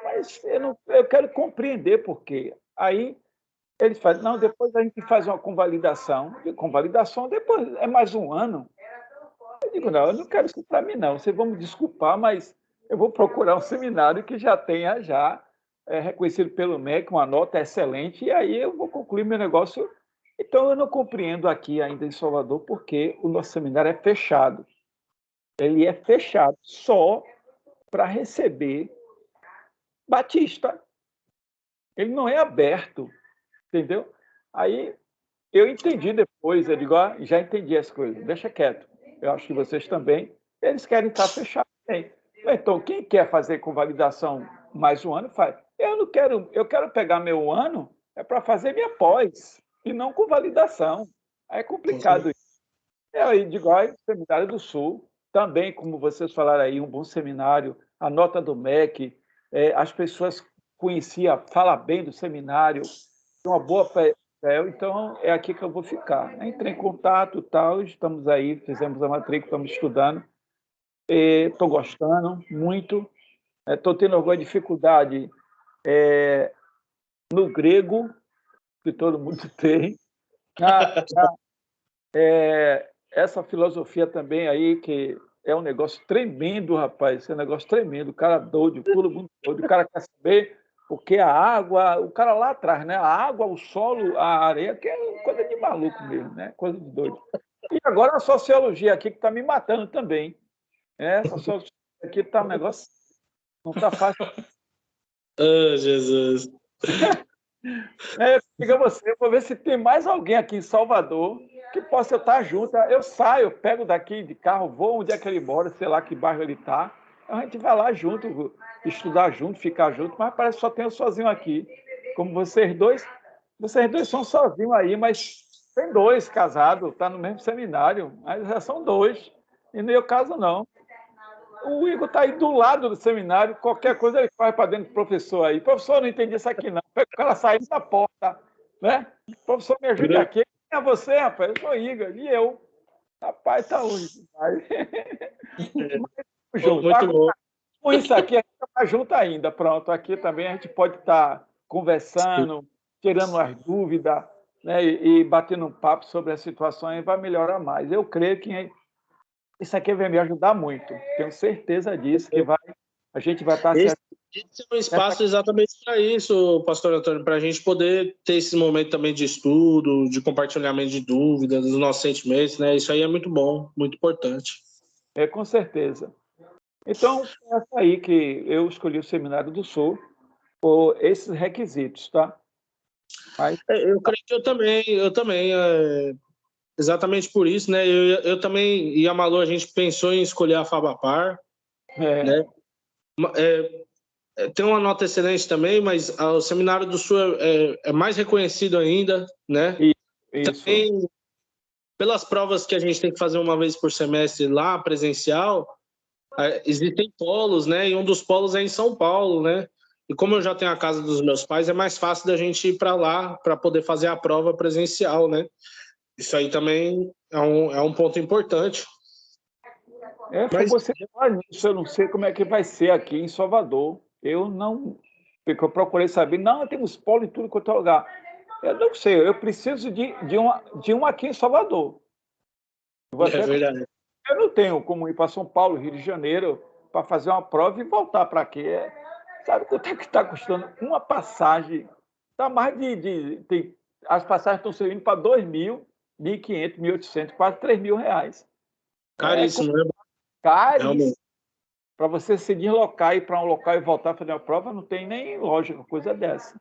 mas eu quero compreender por quê. Aí eles fazem, não, depois a gente faz uma convalidação. E convalidação depois é mais um ano. Eu digo, não, eu não quero isso para mim, não. Vocês vão me desculpar, mas eu vou procurar um seminário que já tenha reconhecido pelo MEC, uma nota excelente, e aí eu vou concluir meu negócio. Então, eu não compreendo aqui ainda em Salvador porque o nosso seminário é fechado. Ele é fechado só para receber batista. Ele não é aberto, entendeu? Aí eu entendi depois, eu digo, já entendi as coisas, deixa quieto. Eu acho que vocês também, eles querem estar fechados também. Então, quem quer fazer com-validação mais um ano, faz. Eu não quero, eu quero pegar meu ano para fazer minha pós, e não com validação. Aí é complicado isso. Aí digo, Seminário do Sul, também, como vocês falaram aí, um bom seminário, a nota do MEC, as pessoas conheciam, falam bem do seminário, uma boa então é aqui que eu vou ficar. Entrei em contato, tal, estamos aí, fizemos a matrícula, estamos estudando, estou gostando muito, estou tendo alguma dificuldade no grego, que todo mundo tem, essa filosofia também aí, que é um negócio tremendo, rapaz, é um negócio tremendo, o cara doido, todo mundo doido, o cara quer saber porque a água, o cara lá atrás, né? A água, o solo, a areia, que é coisa de maluco mesmo, né? Coisa de doido. E agora a sociologia aqui que está me matando também. Essa sociologia aqui está um negócio, não está fácil. Jesus. Diga você, vou ver se tem mais alguém aqui em Salvador que possa estar junto. Eu saio, pego daqui de carro, vou onde é que ele mora, sei lá que bairro ele está. A gente vai lá junto, estudar junto, ficar junto, mas parece que só tem eu sozinho aqui. Como vocês dois são sozinhos aí, mas tem 2 casados, está no mesmo seminário, mas já são 2. E no meu caso, não. O Igor está aí do lado do seminário, qualquer coisa ele faz para dentro do professor aí. Professor, não entendi isso aqui, não. O cara saindo da porta, né? Professor, me ajude aqui. Quem é você, rapaz? Eu sou Igor. E eu? Rapaz, tá onde? Muito bom. Com isso aqui, a gente está junto ainda. Pronto, aqui também a gente pode estar conversando, tirando as dúvidas, né? E batendo um papo sobre as situações, vai melhorar mais. Eu creio que isso aqui vai me ajudar muito. Tenho certeza disso, que a gente vai estar... Esse é um espaço exatamente para isso, pastor Antônio, para a gente poder ter esse momento também de estudo, de compartilhamento de dúvidas, dos nossos sentimentos, né? Isso aí é muito bom, muito importante. Com certeza. Então, é aí que eu escolhi o Seminário do Sul por esses requisitos, tá? Mas... Eu creio que eu também, exatamente por isso, né? Eu também, e a Malu, a gente pensou em escolher a Fabapar, né? Tem uma nota excelente também, mas o Seminário do Sul é mais reconhecido ainda, né? Isso. Também, pelas provas que a gente tem que fazer uma vez por semestre lá, presencial, existem polos, né? E um dos polos é em São Paulo, né? E como eu já tenho a casa dos meus pais, é mais fácil da gente ir para lá para poder fazer a prova presencial, né? Isso aí também é um ponto importante. Mas você fala nisso, eu não sei como é que vai ser aqui em Salvador. Eu não... Porque eu procurei saber, não, temos polo em tudo quanto é lugar. Eu não sei, eu preciso de um aqui em Salvador. Verdade. Eu não tenho como ir para São Paulo, Rio de Janeiro, para fazer uma prova e voltar para aqui. Sabe quanto é que está custando uma passagem? Está mais as passagens estão saindo para R$2.000, R$1.500, R$1.800, quase R$3.000. Caríssimo, né? Caríssimo. Para você se deslocar, ir para um local e voltar a fazer uma prova, não tem nem lógica, coisa dessa.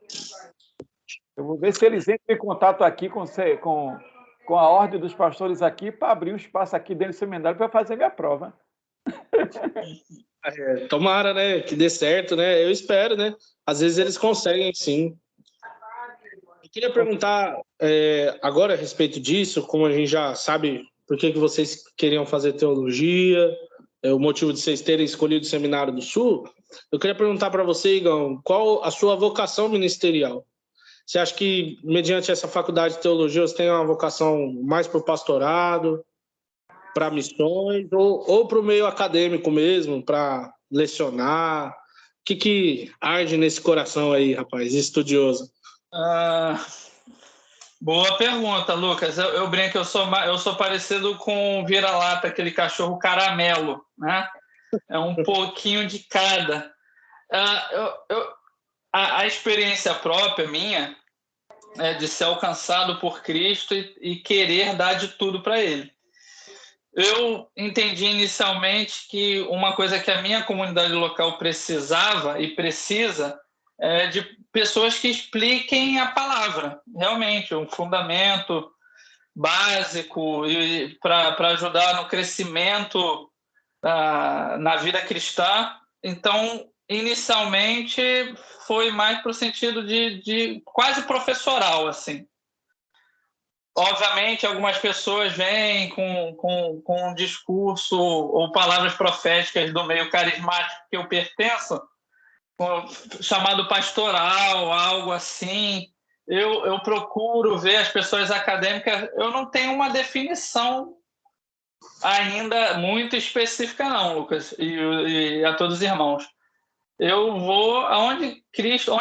Eu vou ver se eles entram em contato aqui com a ordem dos pastores aqui para abrir um espaço aqui dentro do seminário para fazer minha prova. Tomara, né? Que dê certo, né? Eu espero, né? Às vezes eles conseguem, sim. Eu queria perguntar agora a respeito disso, como a gente já sabe por que vocês queriam fazer teologia, o motivo de vocês terem escolhido o Seminário do Sul. Eu queria perguntar para você, Igão, qual a sua vocação ministerial? Você acha que, mediante essa faculdade de teologia, você tem uma vocação mais para o pastorado, para missões, ou para o meio acadêmico mesmo, para lecionar? O que arde nesse coração aí, rapaz, estudioso? Boa pergunta, Lucas. Eu brinco, eu sou parecido com o vira-lata, aquele cachorro caramelo, né? É um pouquinho de cada. A experiência própria minha é de ser alcançado por Cristo e querer dar de tudo para Ele. Eu entendi inicialmente que uma coisa que a minha comunidade local precisava e precisa é de pessoas que expliquem a palavra, realmente, um fundamento básico para ajudar no crescimento na vida cristã. Então, inicialmente, foi mais para o sentido de quase professoral, assim. Obviamente, algumas pessoas vêm com um discurso ou palavras proféticas do meio carismático que eu pertenço, chamado pastoral, algo assim. Eu procuro ver as pessoas acadêmicas. Eu não tenho uma definição ainda muito específica, não, Lucas, e a todos os irmãos. Eu vou onde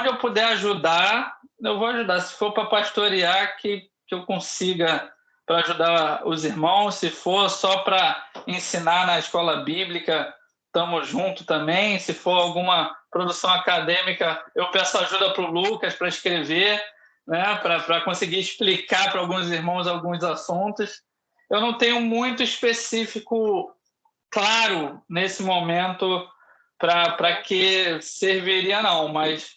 eu puder ajudar, eu vou ajudar. Se for para pastorear, que eu consiga para ajudar os irmãos. Se for só para ensinar na escola bíblica, estamos juntos também. Se for alguma produção acadêmica, eu peço ajuda para o Lucas para escrever, né, para conseguir explicar para alguns irmãos alguns assuntos. Eu não tenho muito específico, claro, nesse momento, para que serviria, não, mas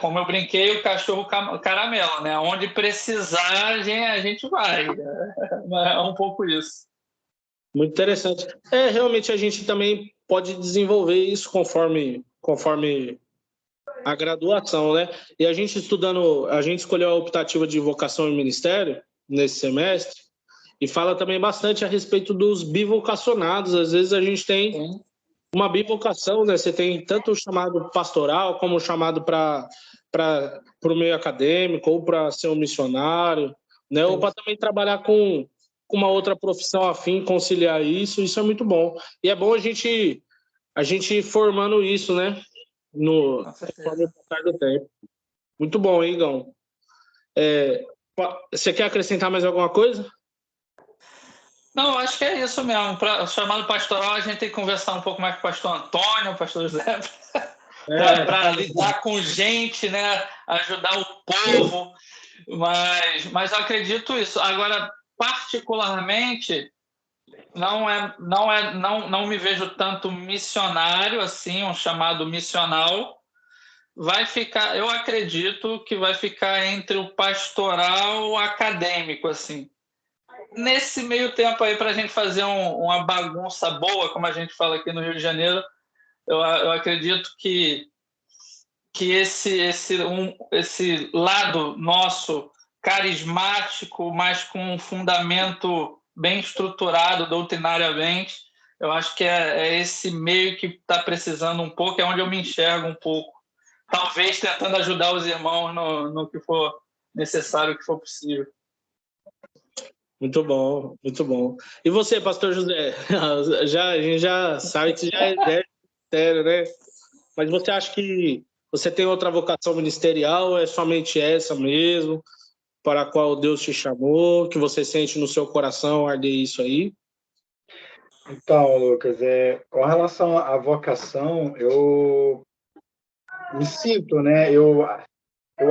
como eu brinquei, o cachorro caramelo, né? Onde precisar, a gente vai. É um pouco isso. Muito interessante. Realmente a gente também pode desenvolver isso conforme a graduação, né? E a gente escolheu a optativa de vocação e ministério, nesse semestre, e fala também bastante a respeito dos bivocacionados. Às vezes a gente tem uma bivocação, né? Você tem tanto o chamado pastoral como o chamado para o meio acadêmico, ou para ser um missionário, né? Ou para também trabalhar com uma outra profissão afim, conciliar isso é muito bom. E é bom a gente formando isso, né? No passar do tempo. Muito bom, hein, Igão? Você quer acrescentar mais alguma coisa? Não, acho que é isso mesmo. Para chamado pastoral, a gente tem que conversar um pouco mais com o pastor Antônio, o pastor José, para lidar com gente, né? Ajudar o povo. Mas eu acredito isso. Agora, particularmente, não me vejo tanto missionário assim, um chamado missional. Vai ficar, eu acredito que vai ficar entre o pastoral acadêmico, assim. Nesse meio tempo aí, para a gente fazer uma bagunça boa, como a gente fala aqui no Rio de Janeiro, eu acredito que esse lado nosso carismático, mas com um fundamento bem estruturado doutrinariamente, eu acho que é esse meio que está precisando um pouco, é onde eu me enxergo um pouco. Talvez tentando ajudar os irmãos no que for necessário, o que for possível. Muito bom, muito bom. E você, pastor José? A gente já sabe que já é ministério, né? Mas você acha que você tem outra vocação ministerial ou é somente essa mesmo, para a qual Deus te chamou, que você sente no seu coração arder isso aí? Então, Lucas, com relação à vocação, eu me sinto, né? Eu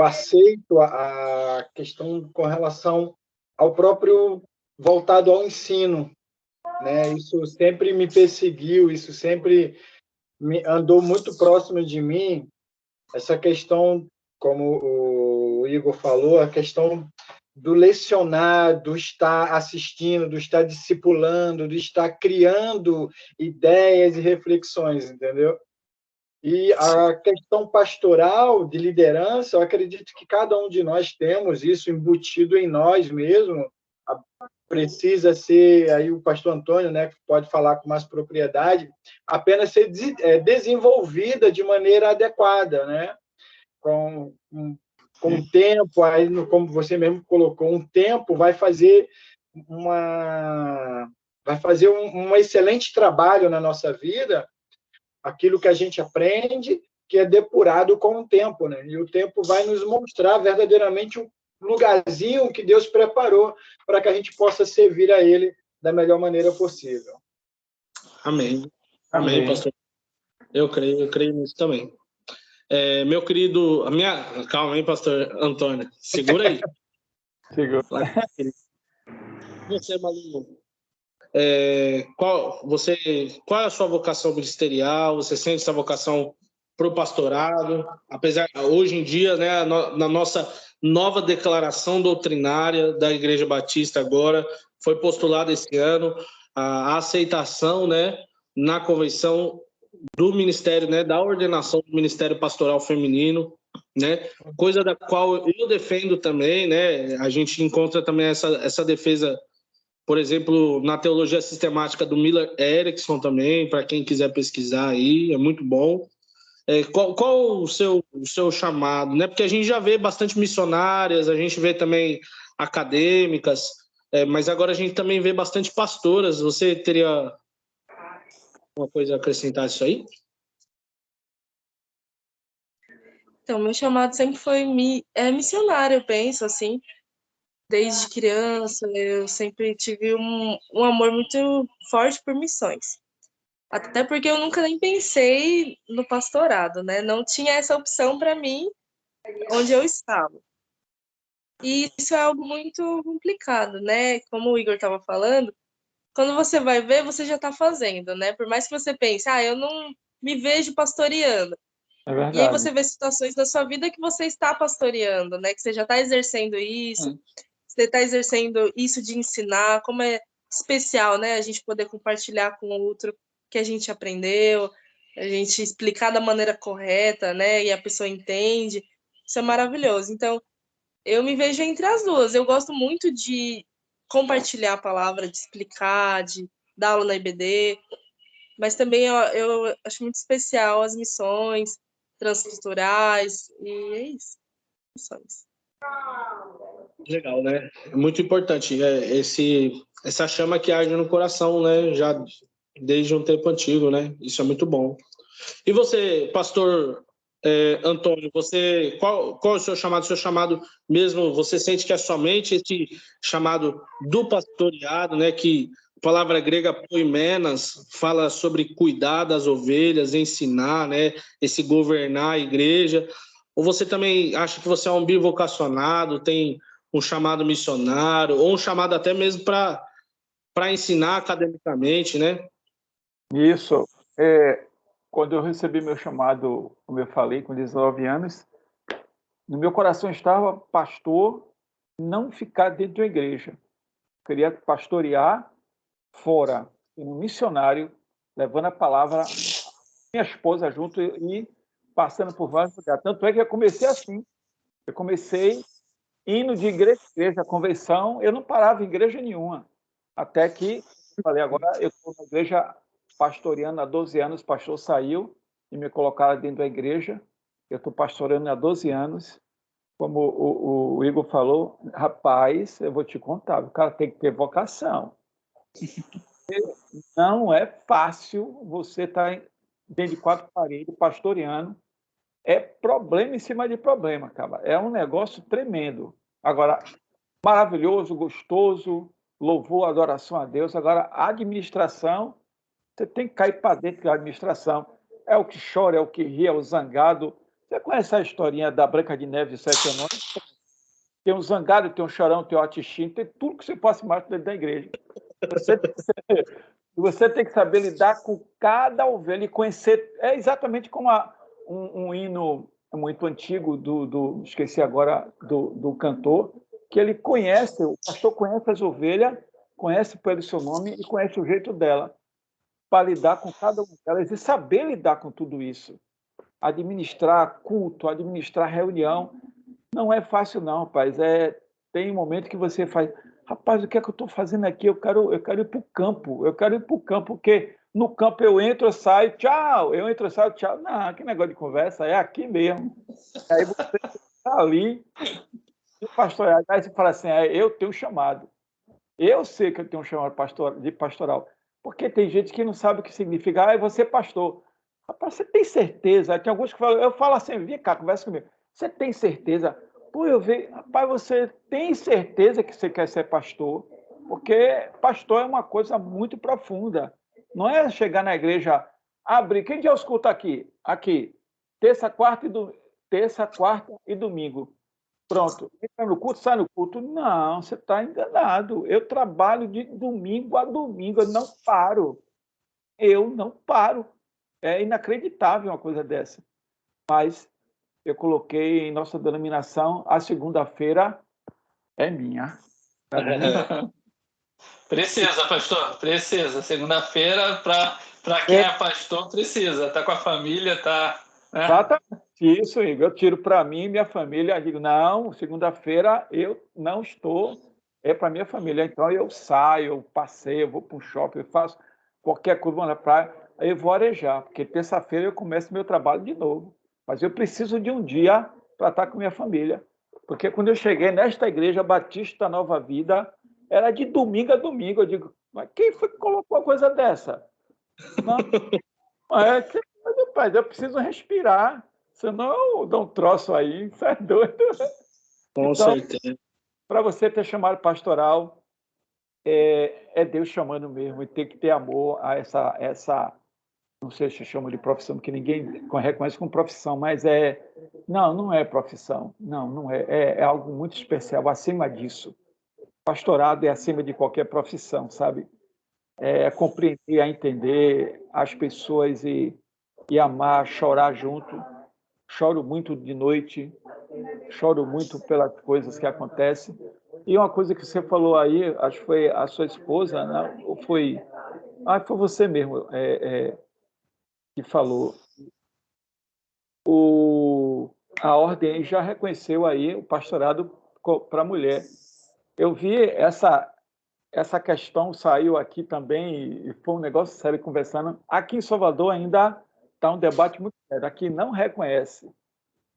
aceito a questão com relação ao próprio voltado ao ensino, né? Isso sempre me perseguiu, isso sempre andou muito próximo de mim, essa questão, como o Igor falou, a questão do lecionar, do estar assistindo, do estar discipulando, do estar criando ideias e reflexões, entendeu? E a questão pastoral, de liderança, eu acredito que cada um de nós temos isso embutido em nós mesmo. Precisa ser, aí o pastor Antônio, né, que pode falar com mais propriedade, apenas ser desenvolvida de maneira adequada, né? Com o tempo, aí, como você mesmo colocou, um tempo vai fazer um excelente trabalho na nossa vida, aquilo que a gente aprende, que é depurado com o tempo, né? E o tempo vai nos mostrar verdadeiramente o lugarzinho que Deus preparou para que a gente possa servir a Ele da melhor maneira possível. Amém. Amém, pastor. Eu creio nisso também. Meu querido... Calma, hein, pastor Antônio? Segura aí. Segura. Você, Malu, qual é a sua vocação ministerial? Você sente essa vocação para o pastorado? Apesar, hoje em dia, né, na nossa nova declaração doutrinária da Igreja Batista agora, foi postulada esse ano a aceitação, né, na convenção do ministério, né, da ordenação do ministério pastoral feminino, né, coisa da qual eu defendo também, né, a gente encontra também essa defesa, por exemplo, na teologia sistemática do Miller Erickson também, para quem quiser pesquisar aí, é muito bom. Qual o seu chamado, né? Porque a gente já vê bastante missionárias, a gente vê também acadêmicas, mas agora a gente também vê bastante pastoras. Você teria uma coisa a acrescentar isso aí? Então, meu chamado sempre foi missionário, eu penso, assim. Desde criança, eu sempre tive um amor muito forte por missões. Até porque eu nunca nem pensei no pastorado, né? Não tinha essa opção para mim onde eu estava. E isso é algo muito complicado, né? Como o Igor estava falando, quando você vai ver, você já está fazendo, né? Por mais que você pense, eu não me vejo pastoreando. É verdade. E aí você vê situações da sua vida que você está pastoreando, né? Que você já está exercendo isso, você está exercendo isso de ensinar, como é especial, né? A gente poder compartilhar com o outro que a gente aprendeu, a gente explicar da maneira correta, né? E a pessoa entende. Isso é maravilhoso. Então, eu me vejo entre as duas. Eu gosto muito de compartilhar a palavra, de explicar, de dar aula na IBD, mas também eu acho muito especial as missões transculturais, e é isso. Missões. Legal, né? É muito importante essa chama que arde no coração, né? Já desde um tempo antigo, né? Isso é muito bom. E você, pastor Antônio, qual é o seu chamado? Seu chamado mesmo, você sente que é somente esse chamado do pastoreado, né? Que a palavra grega poimenas fala sobre cuidar das ovelhas, ensinar, né? Esse governar a igreja. Ou você também acha que você é um bivocacionado, tem um chamado missionário, ou um chamado até mesmo para ensinar academicamente, né? Isso. Quando eu recebi meu chamado, como eu falei, com 19 anos, no meu coração estava, pastor, não ficar dentro da igreja. Eu queria pastorear fora, um missionário, levando a palavra, minha esposa junto e passando por vários lugares. Tanto é que eu comecei assim. Eu comecei indo de igreja em igreja, convenção, eu não parava em igreja nenhuma. Até que, falei, agora eu estou na igreja pastoreando há 12 anos, o pastor saiu e me colocaram dentro da igreja. Eu estou pastoreando há 12 anos. Como o Igor falou, rapaz, eu vou te contar, o cara tem que ter vocação. Não é fácil você estar dentro de 4 paredes, pastoreando. É problema em cima de problema, cara. É um negócio tremendo. Agora, maravilhoso, gostoso, louvor, adoração a Deus. Agora, a administração, você tem que cair para dentro da administração. É o que chora, é o que ri, é o zangado. Você conhece a historinha da Branca de Neve e 7 anões? Tem um zangado, tem um chorão, tem um atixim, tem tudo que você possa imaginar dentro da igreja. Você tem que saber lidar com cada ovelha e conhecer. É exatamente como um hino muito antigo esqueci agora, do cantor, que ele conhece, o pastor conhece as ovelhas, conhece pelo seu nome e conhece o jeito dela, para lidar com cada uma delas e saber lidar com tudo isso. Administrar culto, administrar reunião, não é fácil não, rapaz. Tem um momento que você faz, rapaz, o que é que eu estou fazendo aqui? Eu quero ir para o campo, porque no campo eu entro, eu saio, tchau, eu entro, eu saio, tchau. Não, que negócio de conversa, é aqui mesmo. Aí você está ali, e pastorear, aí você fala assim, eu tenho chamado. Eu sei que eu tenho um chamado de pastoral, porque tem gente que não sabe o que significa, você é pastor. Rapaz, você tem certeza? Tem alguns que falam, eu falo assim, vem cá, conversa comigo. Você tem certeza? Pô, eu vejo, rapaz, você tem certeza que você quer ser pastor? Porque pastor é uma coisa muito profunda. Não é chegar na igreja, abrir. Quem dia escuta aqui? Aqui. Terça, quarta e domingo. Pronto. Entra no culto, sai no culto. Não, você está enganado. Eu trabalho de domingo a domingo. Eu não paro. Eu não paro. É inacreditável uma coisa dessa. Mas eu coloquei em nossa denominação, a segunda-feira é minha. Precisa, pastor, precisa. Segunda-feira, para quem é pastor, precisa. Está com a família, está... Né? Exatamente isso, Igor. Eu tiro para mim e minha família. Eu digo, não, segunda-feira eu não estou, é para minha família. Então eu saio, eu passeio, eu vou para um shopping, eu faço qualquer coisa, vou na praia, aí eu vou arejar, porque terça-feira eu começo meu trabalho de novo. Mas eu preciso de um dia para estar com minha família. Porque quando eu cheguei nesta igreja Batista Nova Vida, era de domingo a domingo. Eu digo, mas quem foi que colocou uma coisa dessa? Não, pai, eu preciso respirar, senão eu dou um troço aí, isso é doido. Com então, certeza. Para você ter chamado pastoral, é Deus chamando mesmo, e tem que ter amor a essa não sei se chama de profissão, porque ninguém reconhece como profissão, mas não é profissão, não é algo muito especial, acima disso. Pastorado é acima de qualquer profissão, sabe? É compreender, entender as pessoas e amar, chorar junto. Choro muito de noite, choro muito pelas coisas que acontecem. E uma coisa que você falou aí, acho que foi a sua esposa, né? Ou foi você mesmo que falou. A ordem já reconheceu aí o pastorado para a mulher. Eu vi essa questão, saiu aqui também, e foi um negócio sério conversando. Aqui em Salvador ainda está um debate muito sério. Aqui não reconhece.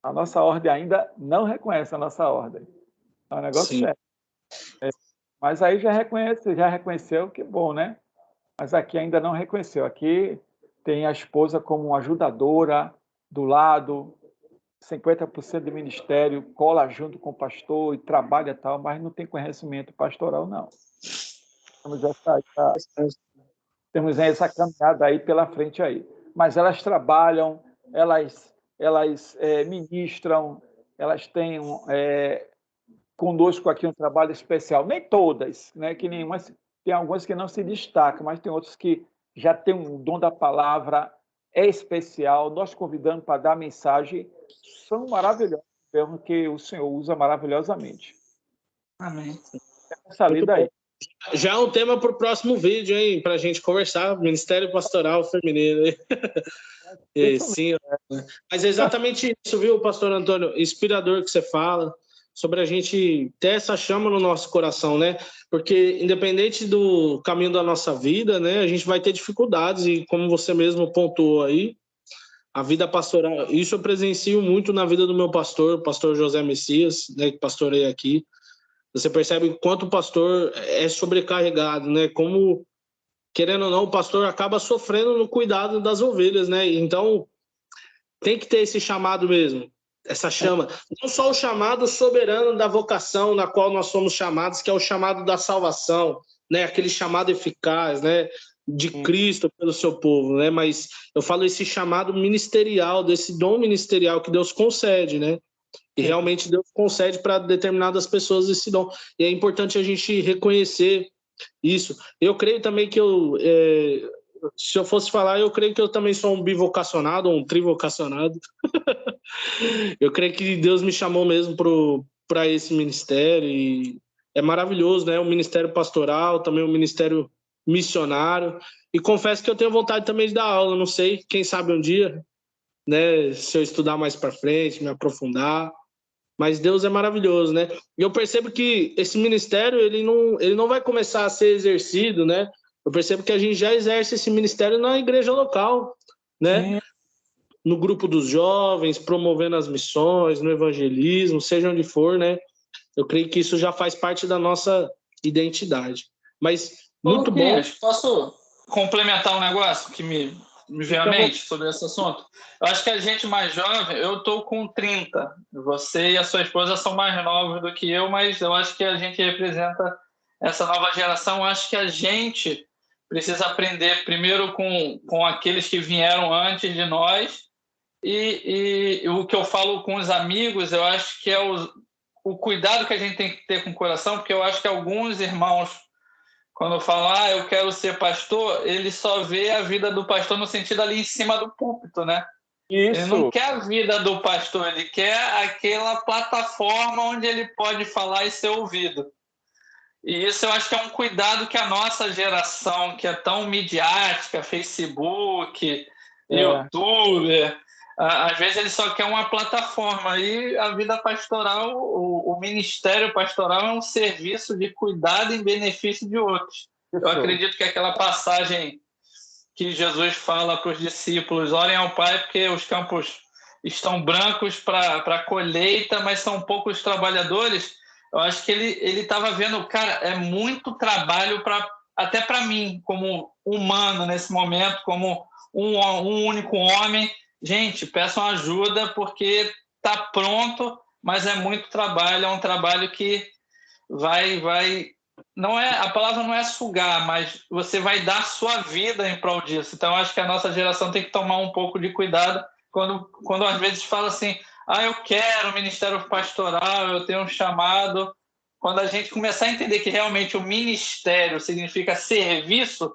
A nossa ordem ainda não reconhece a nossa ordem. É um negócio sério. Mas aí já reconheceu, que bom, né? Mas aqui ainda não reconheceu. Aqui tem a esposa como ajudadora do lado, 50% do ministério, cola junto com o pastor e trabalha e tal, mas não tem conhecimento pastoral, não. Temos essa caminhada aí pela frente aí. Mas elas trabalham, elas ministram, elas têm conosco aqui um trabalho especial. Nem todas, né? Que nenhuma, tem algumas que não se destacam, mas tem outras que já têm um dom da palavra, é especial. Nós convidamos para dar mensagem, são maravilhosos, mesmo que o Senhor usa maravilhosamente. Amém. Essa lida aí. Já é um tema para o próximo vídeo, hein? Para a gente conversar, Ministério Pastoral Feminino. Sim, mas é exatamente isso, viu, pastor Antônio? Inspirador que você fala, sobre a gente ter essa chama no nosso coração, né? Porque independente do caminho da nossa vida, né, a gente vai ter dificuldades e como você mesmo pontuou aí, a vida pastoral, isso eu presencio muito na vida do meu pastor, o pastor José Messias, né, que pastorei aqui. Você percebe o quanto o pastor é sobrecarregado, né? Como, querendo ou não, o pastor acaba sofrendo no cuidado das ovelhas, né? Então, tem que ter esse chamado mesmo, essa chama. Não só o chamado soberano da vocação na qual nós somos chamados, que é o chamado da salvação, né? Aquele chamado eficaz, né? De Cristo pelo seu povo, né? Mas eu falo esse chamado ministerial, desse dom ministerial que Deus concede, né? E realmente Deus concede para determinadas pessoas esse dom. E é importante a gente reconhecer isso. Eu creio também que se eu fosse falar, eu creio que eu também sou um bivocacionado, um trivocacionado. Eu creio que Deus me chamou mesmo para esse ministério. E é maravilhoso, né? O ministério pastoral, também o ministério missionário. E confesso que eu tenho vontade também de dar aula. Não sei, quem sabe um dia, né? Se eu estudar mais para frente, me aprofundar. Mas Deus é maravilhoso, né? E eu percebo que esse ministério, ele não vai começar a ser exercido, né? Eu percebo que a gente já exerce esse ministério na igreja local, né? No grupo dos jovens, promovendo as missões, no evangelismo, seja onde for, né? Eu creio que isso já faz parte da nossa identidade. Mas muito bom. Posso complementar um negócio que me veio à mente sobre esse assunto? Eu acho que a gente mais jovem, eu estou com 30, você e a sua esposa são mais novos do que eu, mas eu acho que a gente representa essa nova geração. Eu acho que a gente precisa aprender primeiro com aqueles que vieram antes de nós e o que eu falo com os amigos, eu acho que é o cuidado que a gente tem que ter com o coração, porque eu acho que alguns irmãos, quando falam, eu quero ser pastor, ele só vê a vida do pastor no sentido ali em cima do púlpito, né? Isso. Ele não quer a vida do pastor, ele quer aquela plataforma onde ele pode falar e ser ouvido. E isso eu acho que é um cuidado que a nossa geração, que é tão midiática, Facebook, YouTube, às vezes ele só quer uma plataforma. E a vida pastoral, o ministério pastoral é um serviço de cuidado em benefício de outros. Eu acredito que aquela passagem que Jesus fala para os discípulos, orem ao Pai porque os campos estão brancos para a colheita, mas são poucos trabalhadores. Eu acho que ele estava vendo, cara, é muito trabalho até para mim, como humano nesse momento, como um único homem. Gente, peçam ajuda porque está pronto, mas é muito trabalho, é um trabalho que vai não é, a palavra não é sugar, mas você vai dar sua vida em prol disso. Então, acho que a nossa geração tem que tomar um pouco de cuidado quando às vezes fala assim, eu quero ministério pastoral, eu tenho um chamado. Quando a gente começar a entender que realmente o ministério significa serviço,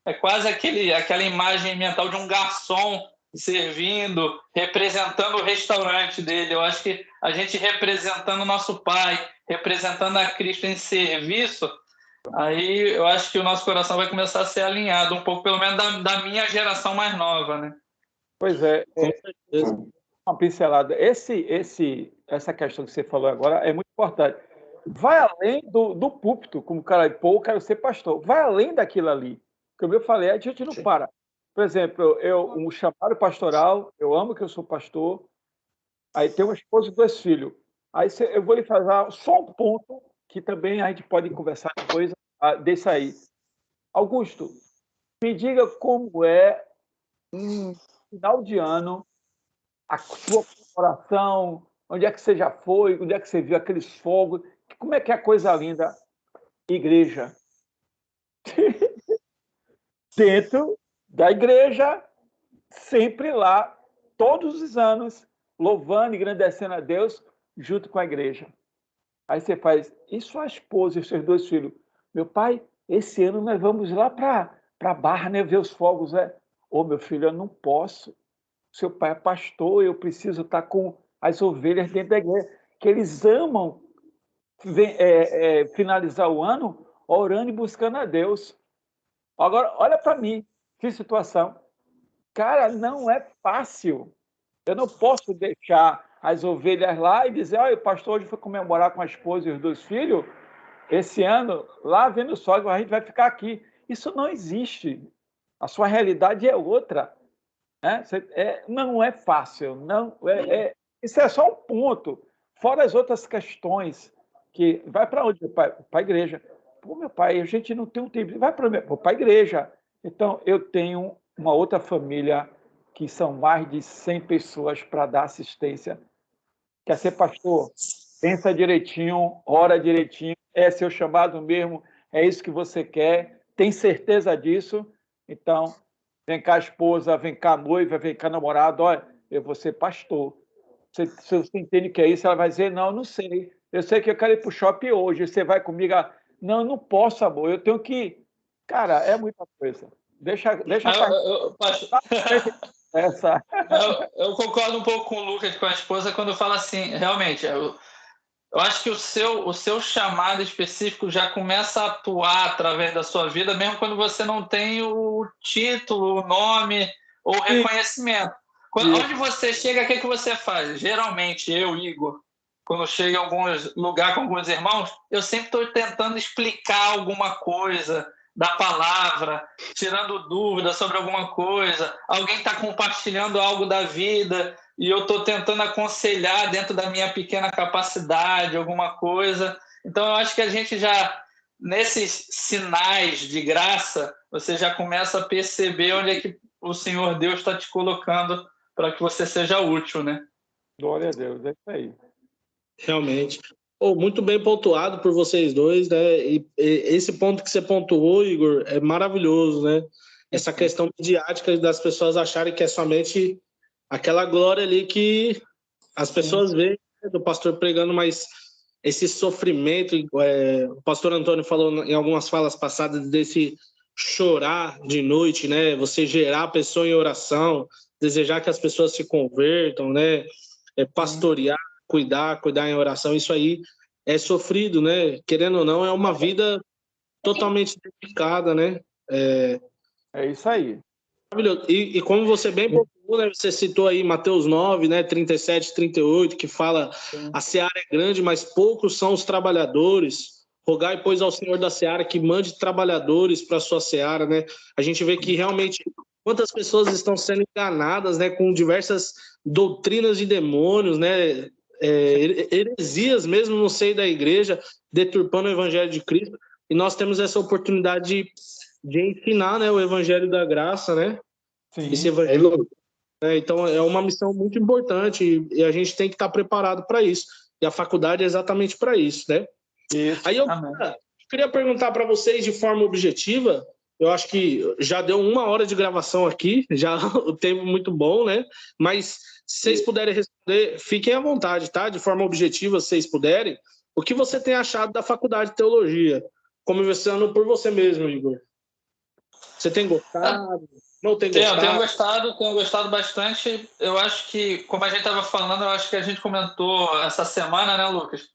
é quase aquela imagem mental de um garçom servindo, representando o restaurante dele. Eu acho que a gente representando o nosso Pai, representando a Cristo em serviço, aí eu acho que o nosso coração vai começar a ser alinhado um pouco, pelo menos da minha geração mais nova, né? Pois é, uma pincelada. Essa questão que você falou agora é muito importante. vai além do púlpito, como o cara, pô, eu quero ser pastor, vai além daquilo ali. Como eu falei, a gente não para. Por exemplo, um chamado pastoral, eu amo que eu sou pastor, aí tenho uma esposa e 2 filhos. Aí eu vou lhe falar só um ponto, que também a gente pode conversar depois desse aí. Augusto, me diga como é um final de ano, a sua comemoração, onde é que você já foi, onde é que você viu aqueles fogos, como é que é a coisa linda, igreja. Dentro da igreja, sempre lá, todos os anos, louvando e engrandecendo a Deus, junto com a igreja. Aí você faz, e sua esposa e seus 2 filhos? Meu pai, esse ano nós vamos lá para Barra, né, ver os fogos. Ô, meu filho, eu não posso. Seu pai é pastor, eu preciso estar com as ovelhas dentro da igreja, que eles amam finalizar o ano orando e buscando a Deus. Agora, olha para mim, que situação. Cara, não é fácil. Eu não posso deixar as ovelhas lá e dizer, olha, o pastor hoje foi comemorar com a esposa e os 2 filhos, esse ano, lá vendo o sol, a gente vai ficar aqui. Isso não existe. A sua realidade é outra. Né? Não é fácil. Não, isso é só um ponto. Fora as outras questões, que vai para onde, meu pai? Para a igreja. Pô, meu pai, a gente não tem um tempo. Vai para a igreja. Então, eu tenho uma outra família que são mais de 100 pessoas para dar assistência. Quer ser pastor? Pensa direitinho, ora direitinho, é seu chamado mesmo, é isso que você quer, tem certeza disso? Então, vem cá esposa, vem cá noiva, vem cá namorado, olha, eu vou ser pastor. Se você entende o que é isso, ela vai dizer, não sei. Eu sei que eu quero ir para o shopping hoje, você vai comigo? Não, eu não posso, amor, eu tenho que... Cara, é muita coisa. Deixa essa. Eu concordo um pouco com o Lucas, com a esposa, quando fala assim, realmente, eu acho que o seu chamado específico já começa a atuar através da sua vida, mesmo quando você não tem o título, o nome ou o reconhecimento. Onde você chega, o que você faz? Geralmente, eu, Igor, quando chego em algum lugar com alguns irmãos, eu sempre estou tentando explicar alguma coisa da palavra, tirando dúvidas sobre alguma coisa. Alguém está compartilhando algo da vida e eu estou tentando aconselhar dentro da minha pequena capacidade alguma coisa. Então, eu acho que a gente já, nesses sinais de graça, você já começa a perceber onde é que o Senhor Deus está te colocando para que você seja útil, né? Glória a Deus, é isso aí. Realmente. Muito bem pontuado por vocês dois, né? E esse ponto que você pontuou, Igor, é maravilhoso, né? Essa questão midiática das pessoas acharem que é somente aquela glória ali que as pessoas veem, né, do pastor pregando, mas esse sofrimento, o pastor Antônio falou em algumas falas passadas desse chorar de noite, né? Você gerar a pessoa em oração, desejar que as pessoas se convertam, né? Pastorear, cuidar em oração, isso aí é sofrido, né? Querendo ou não, é uma vida totalmente dedicada, né? É isso aí. Maravilhoso. E como você bem pontuou, né? Você citou aí Mateus 9, né? 37, 38, que fala a seara é grande, mas poucos são os trabalhadores. Rogai, pois, ao Senhor da seara que mande trabalhadores para a sua seara, né? A gente vê que realmente quantas pessoas estão sendo enganadas, né? Com diversas doutrinas de demônios, né? Heresias mesmo no seio da igreja, deturpando o evangelho de Cristo. E nós temos essa oportunidade de ensinar, né, o evangelho da graça, né? Sim. Esse evangelho, né? Então é uma missão muito importante e a gente tem que estar preparado para isso. E a faculdade é exatamente para isso, né? Isso. Aí eu queria perguntar para vocês de forma objetiva. Eu acho que já deu 1 hora de gravação aqui, já o tempo muito bom, né? Mas se vocês puderem responder, fiquem à vontade, tá? De forma objetiva, se vocês puderem. O que você tem achado da faculdade de teologia? Começando por você mesmo, Igor. Você tem gostado? Não tem gostado? Tenho gostado bastante. Eu acho que, como a gente estava falando, eu acho que a gente comentou essa semana, né, Lucas?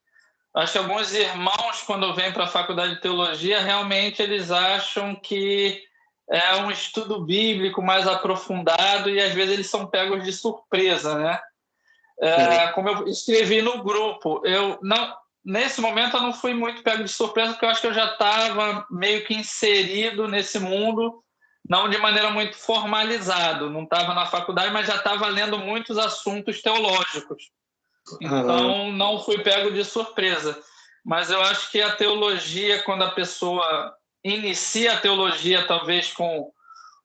Acho que alguns irmãos, quando vêm para a faculdade de teologia, realmente eles acham que é um estudo bíblico mais aprofundado e às vezes eles são pegos de surpresa, né? Como eu escrevi no grupo, eu nesse momento eu não fui muito pego de surpresa, porque eu acho que eu já estava meio que inserido nesse mundo, não de maneira muito formalizada. Não estava na faculdade, mas já estava lendo muitos assuntos teológicos. Então, não fui pego de surpresa. Mas eu acho que a teologia, quando a pessoa inicia a teologia, talvez com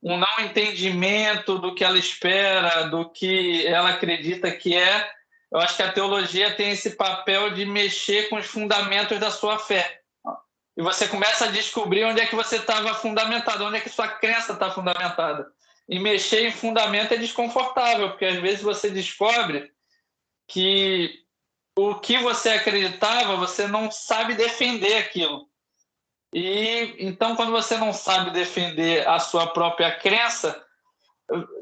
um não entendimento do que ela espera, do que ela acredita que é, eu acho que a teologia tem esse papel de mexer com os fundamentos da sua fé. E você começa a descobrir onde é que você estava fundamentado, onde é que sua crença está fundamentada. E mexer em fundamento é desconfortável, porque às vezes você descobre que o que você acreditava, você não sabe defender aquilo. E então, quando você não sabe defender a sua própria crença,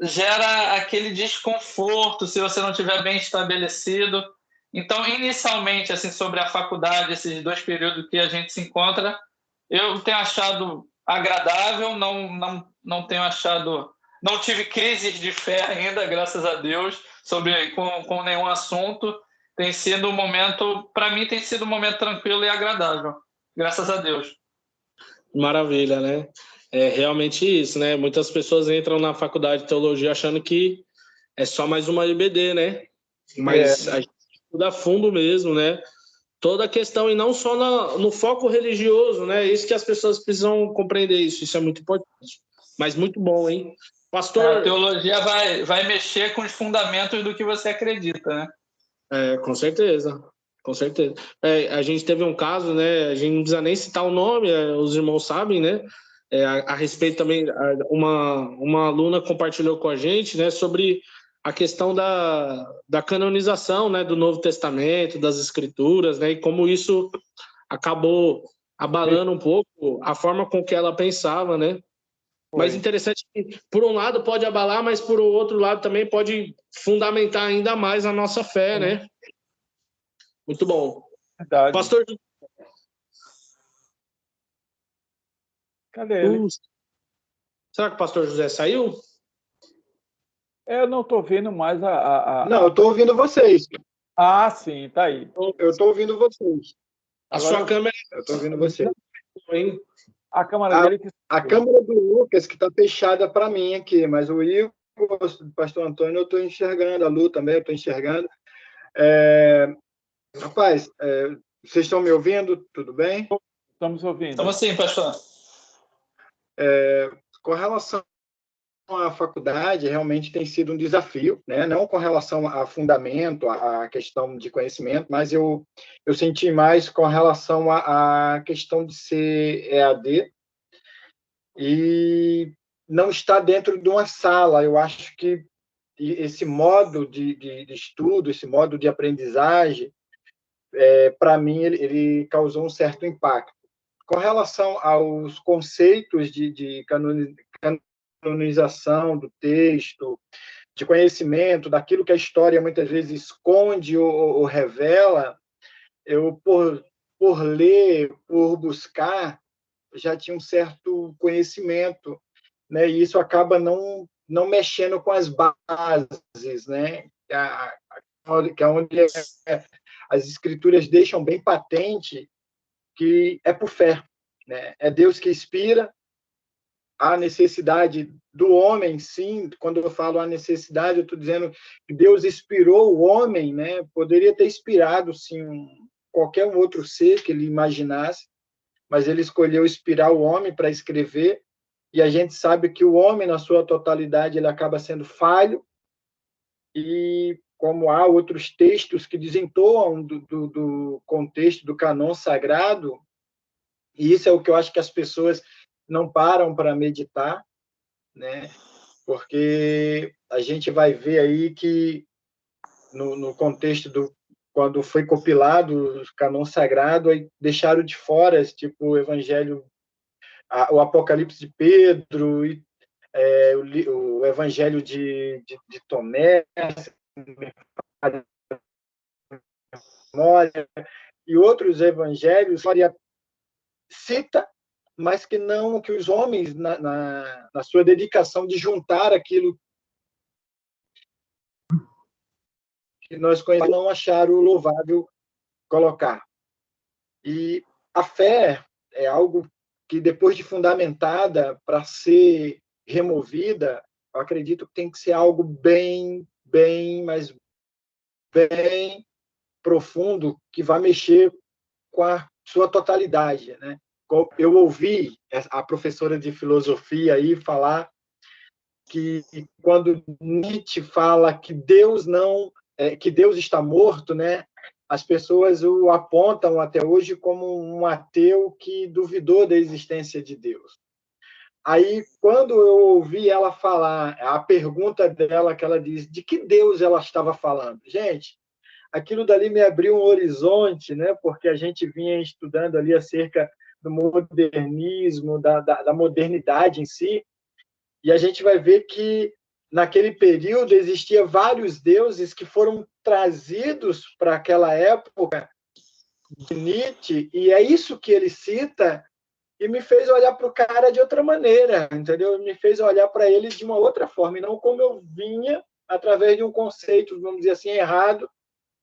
gera aquele desconforto se você não estiver bem estabelecido. Então, inicialmente, assim, sobre a faculdade, esses 2 períodos que a gente se encontra, eu tenho achado agradável, não tenho achado, não tive crises de fé ainda, graças a Deus, com nenhum assunto. Tem sido um momento, para mim, tem sido um momento tranquilo e agradável, graças a Deus. Maravilha, né? É realmente isso, né? Muitas pessoas entram na faculdade de teologia achando que é só mais uma IBD, né? Mas a gente estuda a fundo mesmo, né? Toda a questão, e não só no foco religioso, né? Isso que as pessoas precisam compreender isso é muito importante. Mas muito bom, hein? Pastor... A teologia vai mexer com os fundamentos do que você acredita, né? Com certeza. Com certeza. A gente teve um caso, né? A gente não precisa nem citar o nome, os irmãos sabem, né? A respeito também, uma aluna compartilhou com a gente, né? Sobre a questão da canonização, né? Do Novo Testamento, das Escrituras, né? E como isso acabou abalando um pouco a forma com que ela pensava, né? Mas interessante que, por um lado, pode abalar, mas por outro lado também pode fundamentar ainda mais a nossa fé, né? Muito bom. Verdade. Pastor... Cadê ele? Será que o pastor José saiu? Eu não estou vendo mais Não, eu estou ouvindo vocês. Ah, sim, tá aí. Eu estou ouvindo vocês. Sua câmera... Eu estou ouvindo vocês. A câmera dele... A câmera do Lucas que está fechada para mim aqui, mas o Igor, o pastor Antônio, eu estou enxergando, a Lu também eu estou enxergando. Rapaz, vocês estão me ouvindo? Tudo bem? Estamos ouvindo. Estamos sim, pastor. Com relação à faculdade, realmente tem sido um desafio, né? Não com relação a fundamento, a questão de conhecimento, mas eu senti mais com relação à questão de ser EAD e não estar dentro de uma sala. Eu acho que esse modo de estudo, esse modo de aprendizagem, para mim, ele causou um certo impacto. Com relação aos conceitos de canonização do texto, de conhecimento, daquilo que a história muitas vezes esconde ou revela, eu, por ler, por buscar, já tinha um certo conhecimento, né? E isso acaba não mexendo com as bases, né? Que é onde as escrituras deixam bem patente que é por fé, né? É Deus que inspira. A necessidade do homem, sim. Quando eu falo a necessidade, eu estou dizendo que Deus inspirou o homem, né? Poderia ter inspirado, sim, qualquer outro ser que ele imaginasse, mas ele escolheu inspirar o homem para escrever, e a gente sabe que o homem, na sua totalidade, ele acaba sendo falho, e como há outros textos que desentoam do contexto do cânon sagrado, e isso é o que eu acho que as pessoas não param para meditar, né? Porque a gente vai ver aí que, no contexto quando foi compilado o cânon sagrado, aí deixaram de fora, tipo, o Evangelho, o Apocalipse de Pedro, o Evangelho de Tomé, e outros evangelhos, cita, mas que os homens, na sua dedicação de juntar aquilo que nós conhecemos, não acharam louvável colocar. E a fé é algo que, depois de fundamentada, para ser removida, eu acredito que tem que ser algo mas bem profundo, que vai mexer com a sua totalidade, né? Eu ouvi a professora de filosofia aí falar que, quando Nietzsche fala que Deus não que Deus está morto, né? As pessoas o apontam até hoje como um ateu que duvidou da existência de Deus. Aí, quando eu ouvi ela falar, a pergunta dela, que ela diz, de que Deus ela estava falando? Gente, aquilo dali me abriu um horizonte, né? Porque a gente vinha estudando ali acerca do modernismo, da modernidade em si, e a gente vai ver que, naquele período, existia vários deuses que foram trazidos para aquela época de Nietzsche, e é isso que ele cita, e me fez olhar para o cara de outra maneira, entendeu? Me fez olhar para ele de uma outra forma, e não como eu vinha, através de um conceito, vamos dizer assim, errado,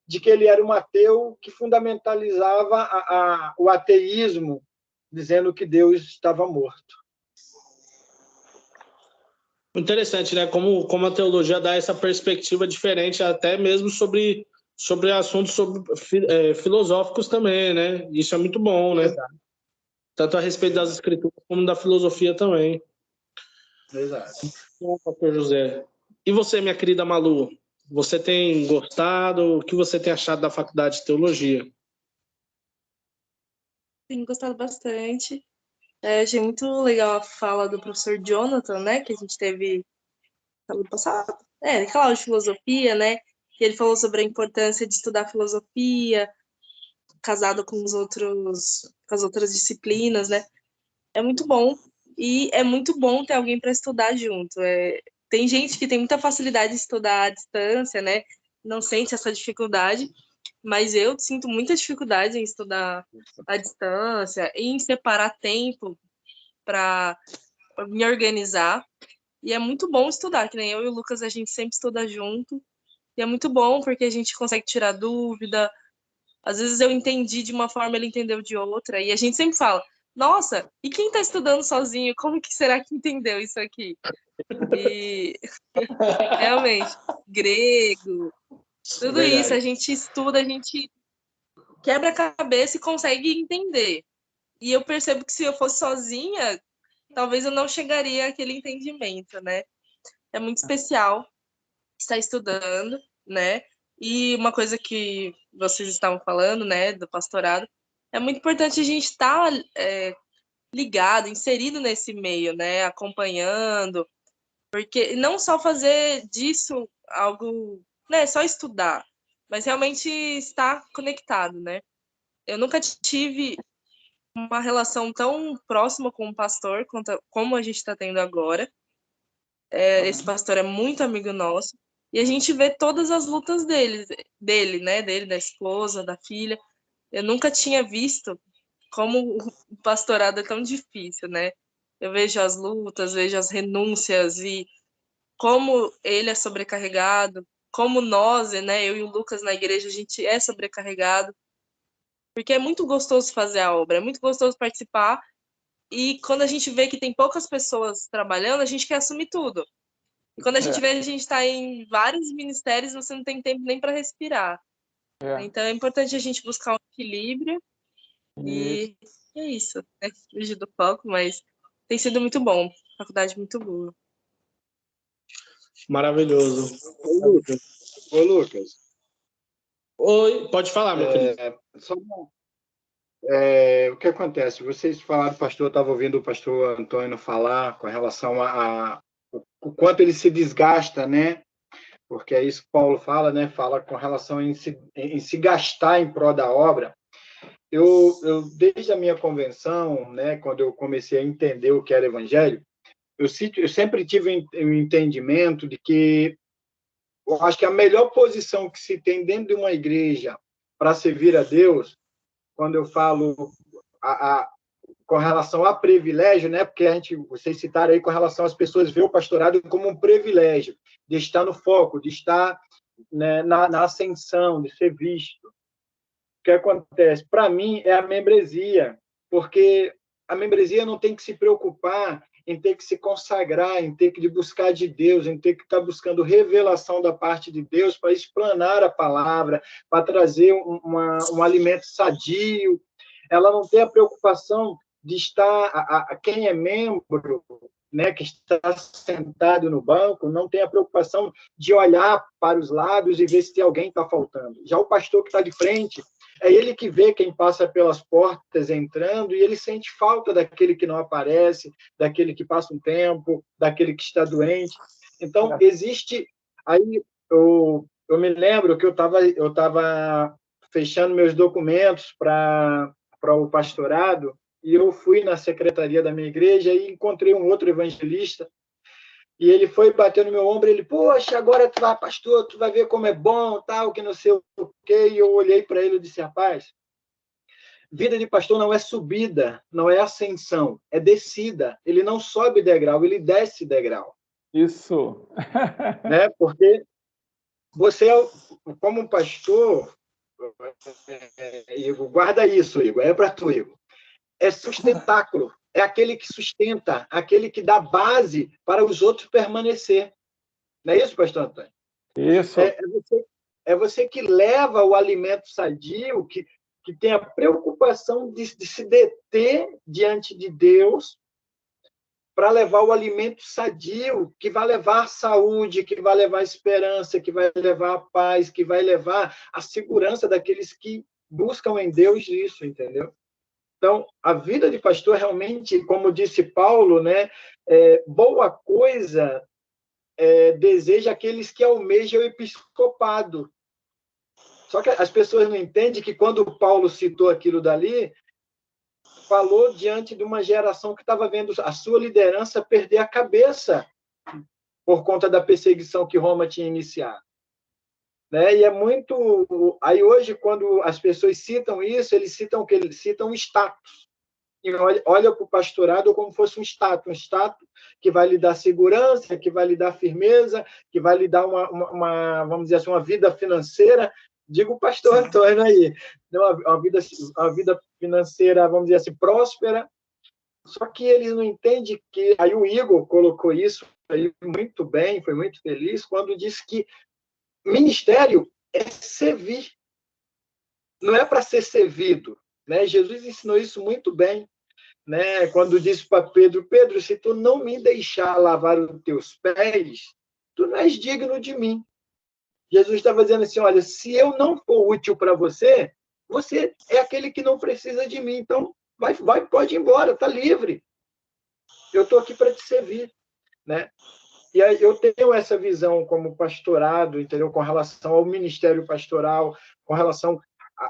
de que ele era um ateu que fundamentalizava o ateísmo, dizendo que Deus estava morto. Interessante, né? Como a teologia dá essa perspectiva diferente, até mesmo sobre assuntos filosóficos também, né? Isso é muito bom, né? Exato. Tanto a respeito das escrituras como da filosofia também. Exato. Bom, pastor José. E você, minha querida Malu? Você tem gostado? O que você tem achado da faculdade de teologia? Tenho gostado bastante. Achei muito legal a fala do professor Jonathan, né? Que a gente teve no passado. Aquela aula de filosofia, né? Que ele falou sobre a importância de estudar filosofia, casado com as outras disciplinas, né? É muito bom. E é muito bom ter alguém para estudar junto. Tem gente que tem muita facilidade de estudar à distância, né? Não sente essa dificuldade, mas eu sinto muita dificuldade em estudar à distância, em separar tempo para me organizar. E é muito bom estudar, que nem eu e o Lucas, a gente sempre estuda junto. E é muito bom porque a gente consegue tirar dúvida. Às vezes eu entendi de uma forma, ele entendeu de outra. E a gente sempre fala, nossa, e quem está estudando sozinho, como que será que entendeu isso aqui? E realmente, grego, tudo isso, a gente estuda, a gente quebra a cabeça e consegue entender. E eu percebo que, se eu fosse sozinha, talvez eu não chegaria àquele entendimento, né? É muito especial estar estudando, né? E uma coisa que vocês estavam falando, né, do pastorado, é muito importante a gente estar ligado, inserido nesse meio, né, acompanhando, porque não só fazer disso algo, né, só estudar, mas realmente estar conectado, né? Eu nunca tive uma relação tão próxima com um pastor como a gente está tendo agora. Esse pastor é muito amigo nosso. E a gente vê todas as lutas dele, né? Dele, da esposa, da filha. Eu nunca tinha visto como o pastorado é tão difícil, né? Eu vejo as lutas, vejo as renúncias e como ele é sobrecarregado, como nós, né? Eu e o Lucas na igreja, a gente é sobrecarregado. Porque é muito gostoso fazer a obra, é muito gostoso participar. E quando a gente vê que tem poucas pessoas trabalhando, a gente quer assumir tudo. E quando a gente vê, a gente está em vários ministérios, você não tem tempo nem para respirar. Então é importante a gente buscar um equilíbrio. E é isso. Fugir do foco, mas tem sido muito bom. Faculdade muito boa. Maravilhoso. Ô, Lucas. Oi, pode falar, meu querido. O que acontece? Vocês falaram, pastor, eu estava ouvindo o pastor Antônio falar com relação a o quanto ele se desgasta, né? Porque é isso que Paulo fala, né? Fala com relação em se gastar em prol da obra. Eu desde a minha convenção, né, quando eu comecei a entender o que era evangelho, eu sempre tive um entendimento de que eu acho que a melhor posição que se tem dentro de uma igreja para servir a Deus, quando eu falo com relação a privilégio, né? Porque vocês citaram aí com relação às pessoas ver o pastorado como um privilégio, de estar no foco, de estar, né, na ascensão, de ser visto. que acontece? Para mim, é a membresia, porque a membresia não tem que se preocupar em ter que se consagrar, em ter que buscar de Deus, em ter que estar buscando revelação da parte de Deus para explanar a palavra, para trazer um alimento sadio. Ela não tem a preocupação de estar, quem é membro, né, que está sentado no banco, não tem a preocupação de olhar para os lados e ver se tem alguém que está faltando. Já o pastor que está de frente, é ele que vê quem passa pelas portas entrando e ele sente falta daquele que não aparece, daquele que passa um tempo, daquele que está doente. Então, existe... Aí, eu me lembro que eu estava fechando meus documentos para o pastorado e eu fui na secretaria da minha igreja e encontrei um outro evangelista e ele foi bater no meu ombro, ele, poxa, agora tu vai, pastor, tu vai ver como é bom, tal, que não sei o quê. E eu olhei para ele e disse, rapaz, vida de pastor não é subida, não é ascensão, é descida. Ele não sobe degrau, ele desce degrau. Isso. Né? Porque você, como pastor, Igor, guarda isso, Igor, é para tu, Igor. É sustentáculo, é aquele que sustenta, aquele que dá base para os outros permanecer. Não é isso, pastor Antônio? Isso. É você que leva o alimento sadio, que tem a preocupação de se deter diante de Deus para levar o alimento sadio, que vai levar a saúde, que vai levar a esperança, que vai levar a paz, que vai levar a segurança daqueles que buscam em Deus isso, entendeu? Então, a vida de pastor realmente, como disse Paulo, né, boa coisa deseja aqueles que almejam o episcopado. Só que as pessoas não entendem que quando Paulo citou aquilo dali, falou diante de uma geração que estava vendo a sua liderança perder a cabeça por conta da perseguição que Roma tinha iniciado. Né? E é muito... Aí hoje, quando as pessoas citam isso, eles citam o quê? Eles citam status. E olha para o pastorado como fosse um status que vai lhe dar segurança, que vai lhe dar firmeza, que vai lhe dar vamos dizer assim, uma vida financeira. Digo o pastor Antônio aí, uma vida financeira, vamos dizer assim, próspera. Só que eles não entendem que... Aí o Igor colocou isso aí muito bem, foi muito feliz, quando disse que ministério é servir, não é para ser servido. Né? Jesus ensinou isso muito bem, né? Quando disse para Pedro, Pedro, se tu não me deixar lavar os teus pés, tu não és digno de mim. Jesus estava dizendo assim, olha, se eu não for útil para você, você é aquele que não precisa de mim, então pode ir embora, está livre. Eu estou aqui para te servir. Né? E aí eu tenho essa visão como pastorado, entendeu? Com relação ao ministério pastoral, com relação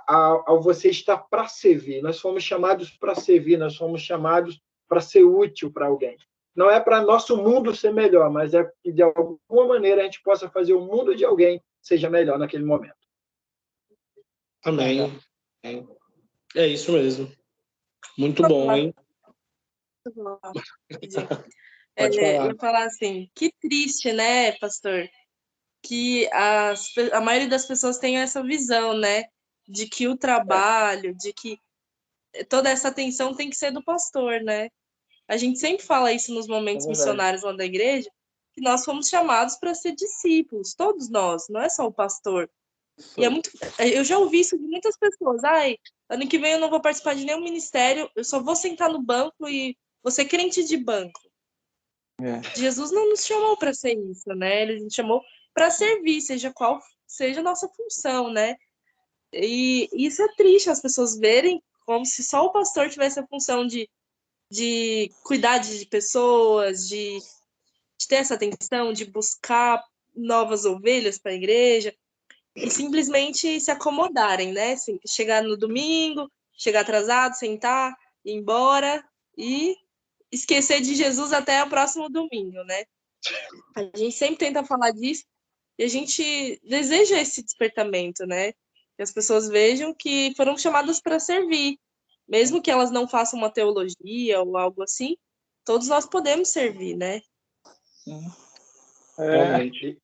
ao você estar para servir. Nós fomos chamados para servir, nós fomos chamados para ser útil para alguém. Não é para nosso mundo ser melhor, mas é que, de alguma maneira, a gente possa fazer o mundo de alguém seja melhor naquele momento. Amém. É isso mesmo. Muito bom, hein? Eu ia falar assim, que triste, né, pastor? Que a maioria das pessoas tem essa visão, né? De que o trabalho, de que toda essa atenção tem que ser do pastor, né? A gente sempre fala isso nos momentos missionários lá da igreja, que nós fomos chamados para ser discípulos, todos nós, não é só o pastor. E eu já ouvi isso de muitas pessoas. Ai, ano que vem eu não vou participar de nenhum ministério, eu só vou sentar no banco e vou ser crente de banco. Jesus não nos chamou para ser isso, né? Ele nos chamou para servir, seja qual seja a nossa função, né? E isso é triste, as pessoas verem como se só o pastor tivesse a função de cuidar de pessoas, de ter essa atenção, de buscar novas ovelhas para a igreja, e simplesmente se acomodarem, né? Assim, chegar no domingo, chegar atrasado, sentar, ir embora e esquecer de Jesus até o próximo domingo, né? A gente sempre tenta falar disso e a gente deseja esse despertamento, né? Que as pessoas vejam que foram chamadas para servir. Mesmo que elas não façam uma teologia ou algo assim, todos nós podemos servir, né? Realmente.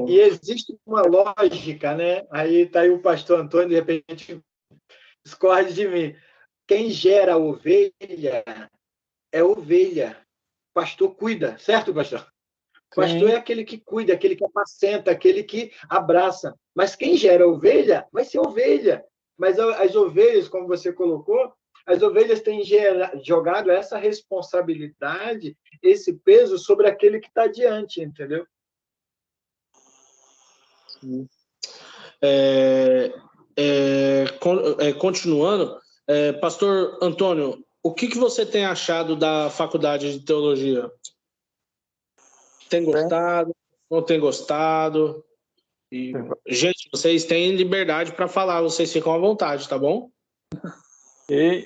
E existe uma lógica, né? Aí está aí o pastor Antônio, de repente discorde de mim. Quem gera ovelha é ovelha. O pastor cuida, certo, pastor? O pastor é aquele que cuida, aquele que apacenta, aquele que abraça. Mas quem gera ovelha vai ser ovelha. Mas as ovelhas, como você colocou, as ovelhas têm jogado essa responsabilidade, esse peso sobre aquele que está diante, entendeu? Continuando, Pastor Antônio, o que você tem achado da faculdade de teologia? Tem gostado? Não tem gostado? E, gente, vocês têm liberdade para falar, vocês ficam à vontade, tá bom? Eu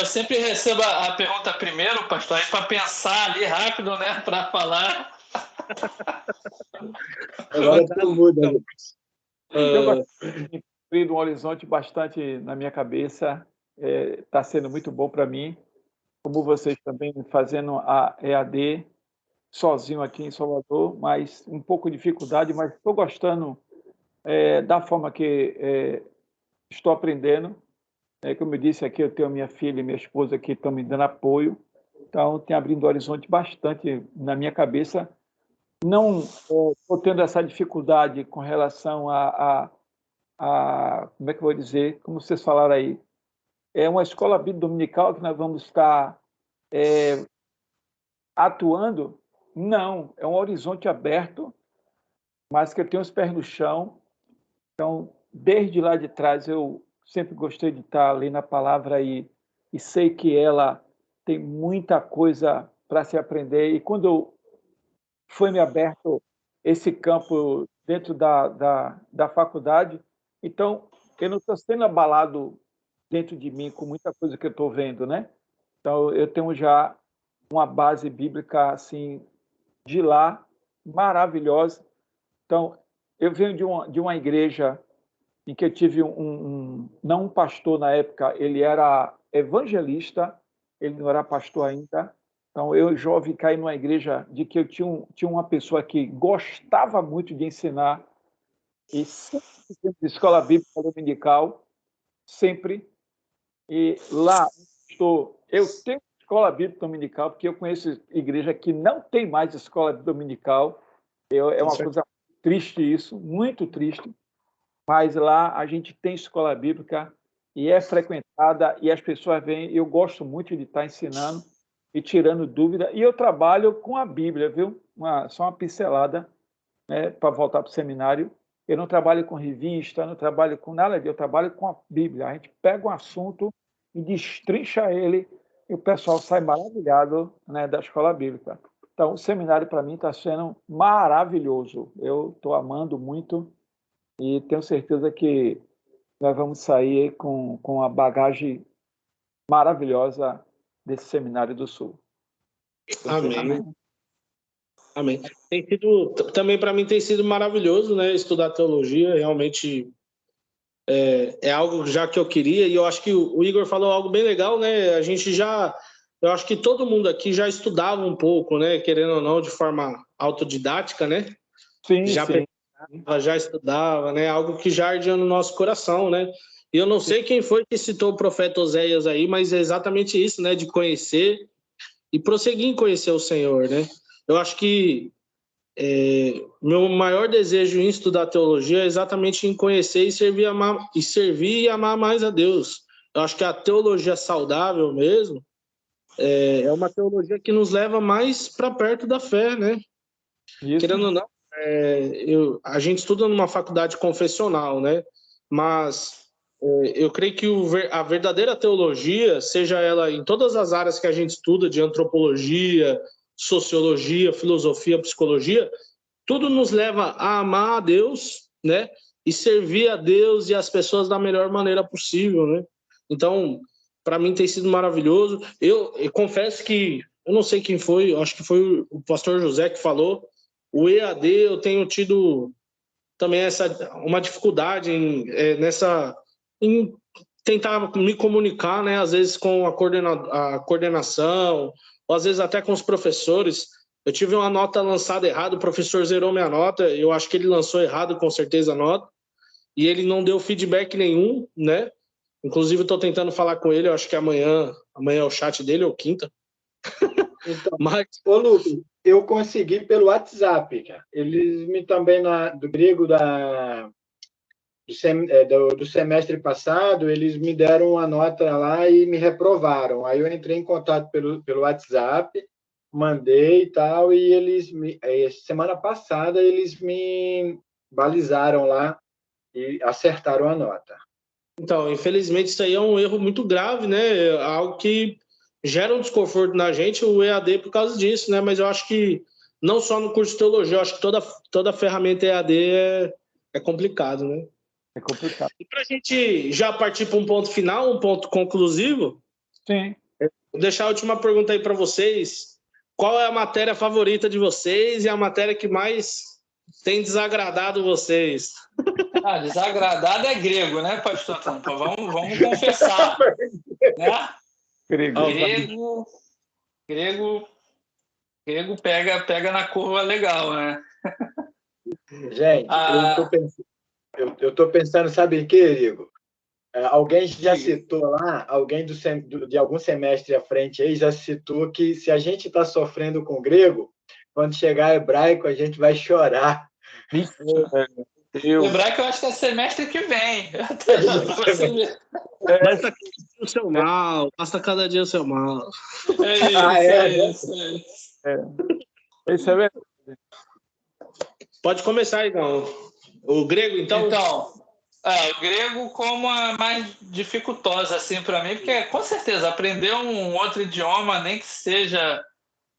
sempre recebo a pergunta primeiro, pastor, para pensar ali rápido, né, para falar. Agora tudo muda. Eu tenho um horizonte bastante na minha cabeça, está sendo muito bom para mim, como vocês também fazendo a EAD sozinho aqui em Salvador, mas um pouco de dificuldade, mas estou gostando da forma que estou aprendendo. Como eu disse aqui, eu tenho minha filha e minha esposa que estão me dando apoio, então tem abrindo o horizonte bastante na minha cabeça. Não estou tendo essa dificuldade com relação a como é que eu vou dizer, como vocês falaram aí, é uma escola bíblica dominical que nós vamos estar atuando? Não, é um horizonte aberto, mas que eu tenho os pés no chão. Então, desde lá de trás, eu sempre gostei de estar ali na palavra e sei que ela tem muita coisa para se aprender. E quando foi me aberto esse campo dentro da faculdade, então eu não estou sendo abalado dentro de mim com muita coisa que eu estou vendo, né? Então eu tenho já uma base bíblica assim de lá maravilhosa. Então eu venho de uma igreja em que eu tive não um pastor na época, ele era evangelista, ele não era pastor ainda. Então, eu, jovem, caí numa igreja de que eu tinha uma pessoa que gostava muito de ensinar, e sempre escola bíblica dominical, sempre. E lá, eu tenho escola bíblica dominical, porque eu conheço igreja que não tem mais escola dominical. É uma coisa triste isso, muito triste. Mas lá a gente tem escola bíblica e é frequentada, e as pessoas vêm. Eu gosto muito de estar ensinando e tirando dúvida, e eu trabalho com a Bíblia, viu? Só uma pincelada, né, para voltar para o seminário. Eu não trabalho com revista, não trabalho com nada disso, eu trabalho com a Bíblia. A gente pega um assunto e destrincha ele, e o pessoal sai maravilhado, né, da escola bíblica. Então, o seminário, para mim, está sendo maravilhoso. Eu estou amando muito e tenho certeza que nós vamos sair com a bagagem maravilhosa desse Seminário do Sul. Amém. Também para mim tem sido maravilhoso, né, estudar teologia. Realmente é algo já que eu queria, e eu acho que o Igor falou algo bem legal, né? Eu acho que todo mundo aqui já estudava um pouco, né, querendo ou não, de forma autodidática, né? Sim. Já estudava, né? Algo que já ardia no nosso coração, né? E eu não sei quem foi que citou o profeta Oséias aí, mas é exatamente isso, né? De conhecer e prosseguir em conhecer o Senhor, né? Eu acho que meu maior desejo em estudar teologia é exatamente em conhecer e servir e amar mais a Deus. Eu acho que a teologia saudável mesmo é uma teologia que nos leva mais para perto da fé, né? Isso. Querendo ou não, a gente estuda numa faculdade confessional, né? Mas eu creio que a verdadeira teologia, seja ela em todas as áreas que a gente estuda, de antropologia, sociologia, filosofia, psicologia, tudo nos leva a amar a Deus, né? E servir a Deus e as pessoas da melhor maneira possível, né? Então, para mim tem sido maravilhoso. Eu confesso que, eu não sei quem foi, acho que foi o pastor José que falou, o EAD eu tenho tido também uma dificuldade em tentar me comunicar, né? Às vezes com a coordenação, ou às vezes até com os professores. Eu tive uma nota lançada errada, o professor zerou minha nota, eu acho que ele lançou errado, com certeza, a nota. e ele não deu feedback nenhum, né? Inclusive, estou tentando falar com ele, eu acho que amanhã é o chat dele, ou quinta. Então, Mas, ô, Lucas, eu consegui pelo WhatsApp, cara. Eles me também, do grego do semestre passado, eles me deram uma nota lá e me reprovaram. Aí eu entrei em contato pelo WhatsApp, mandei e tal, e semana passada eles me balizaram lá e acertaram a nota. então, infelizmente, isso aí é um erro muito grave, né? É algo que gera um desconforto na gente, o EAD, por causa disso, né? Mas eu acho que não só no curso de teologia, eu acho que toda ferramenta EAD é complicado, né? É complicado. E para a gente já partir para um ponto final, um ponto conclusivo, Sim. vou deixar a última pergunta aí para vocês. Qual é a matéria favorita de vocês e a matéria que mais tem desagradado vocês? Desagradado é grego, né, pastor Tampa? Vamos confessar. Né? Grego pega na curva legal, né? Gente, eu estou pensando, sabe em quê, Igor? Alguém já citou lá, alguém de algum semestre à frente aí já citou que se a gente está sofrendo com grego, quando chegar hebraico, a gente vai chorar. Lembrar que eu acho que é semestre que vem. Basta cada dia o seu mal, basta cada dia o seu mal. É isso. Isso é verdade. Pode começar, então. O grego, então? Então, o grego como a mais dificultosa, assim, para mim, porque, com certeza, aprender um outro idioma, nem que seja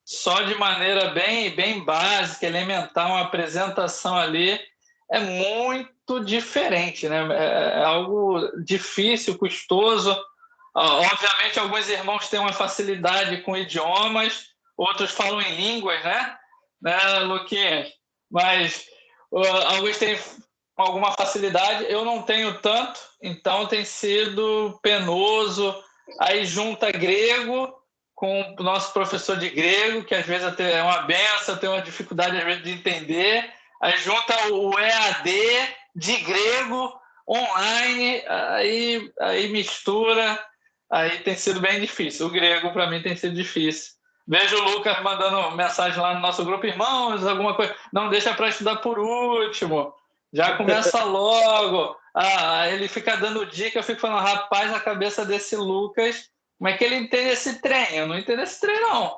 só de maneira bem básica, elementar, uma apresentação ali, é muito diferente, né? É algo difícil, custoso. Obviamente, alguns irmãos têm uma facilidade com idiomas, outros falam em línguas, né, Luquinhas? Mas alguns têm alguma facilidade, eu não tenho tanto, então tem sido penoso. Aí junta grego com o nosso professor de grego, que às vezes é uma benção, eu tenho uma dificuldade às vezes de entender. Aí junta o EAD de grego online, aí mistura, aí tem sido bem difícil. O grego, para mim, tem sido difícil. Vejo o Lucas mandando mensagem lá no nosso grupo, irmãos, alguma coisa, não deixa para estudar por último, já começa logo. Ele fica dando dica, eu fico falando, rapaz, a cabeça desse Lucas, como é que ele entende esse trem? Eu não entendo esse trem, não.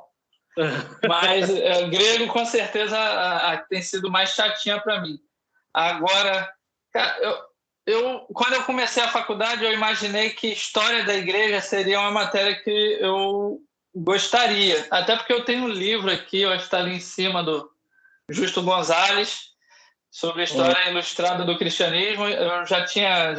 Mas grego, com certeza, tem sido mais chatinha para mim. Agora, cara, quando eu comecei a faculdade, eu imaginei que história da igreja seria uma matéria que eu gostaria. Até porque eu tenho um livro aqui, eu acho que está ali em cima do Justo Gonzalez, sobre a história ilustrada do cristianismo. Eu já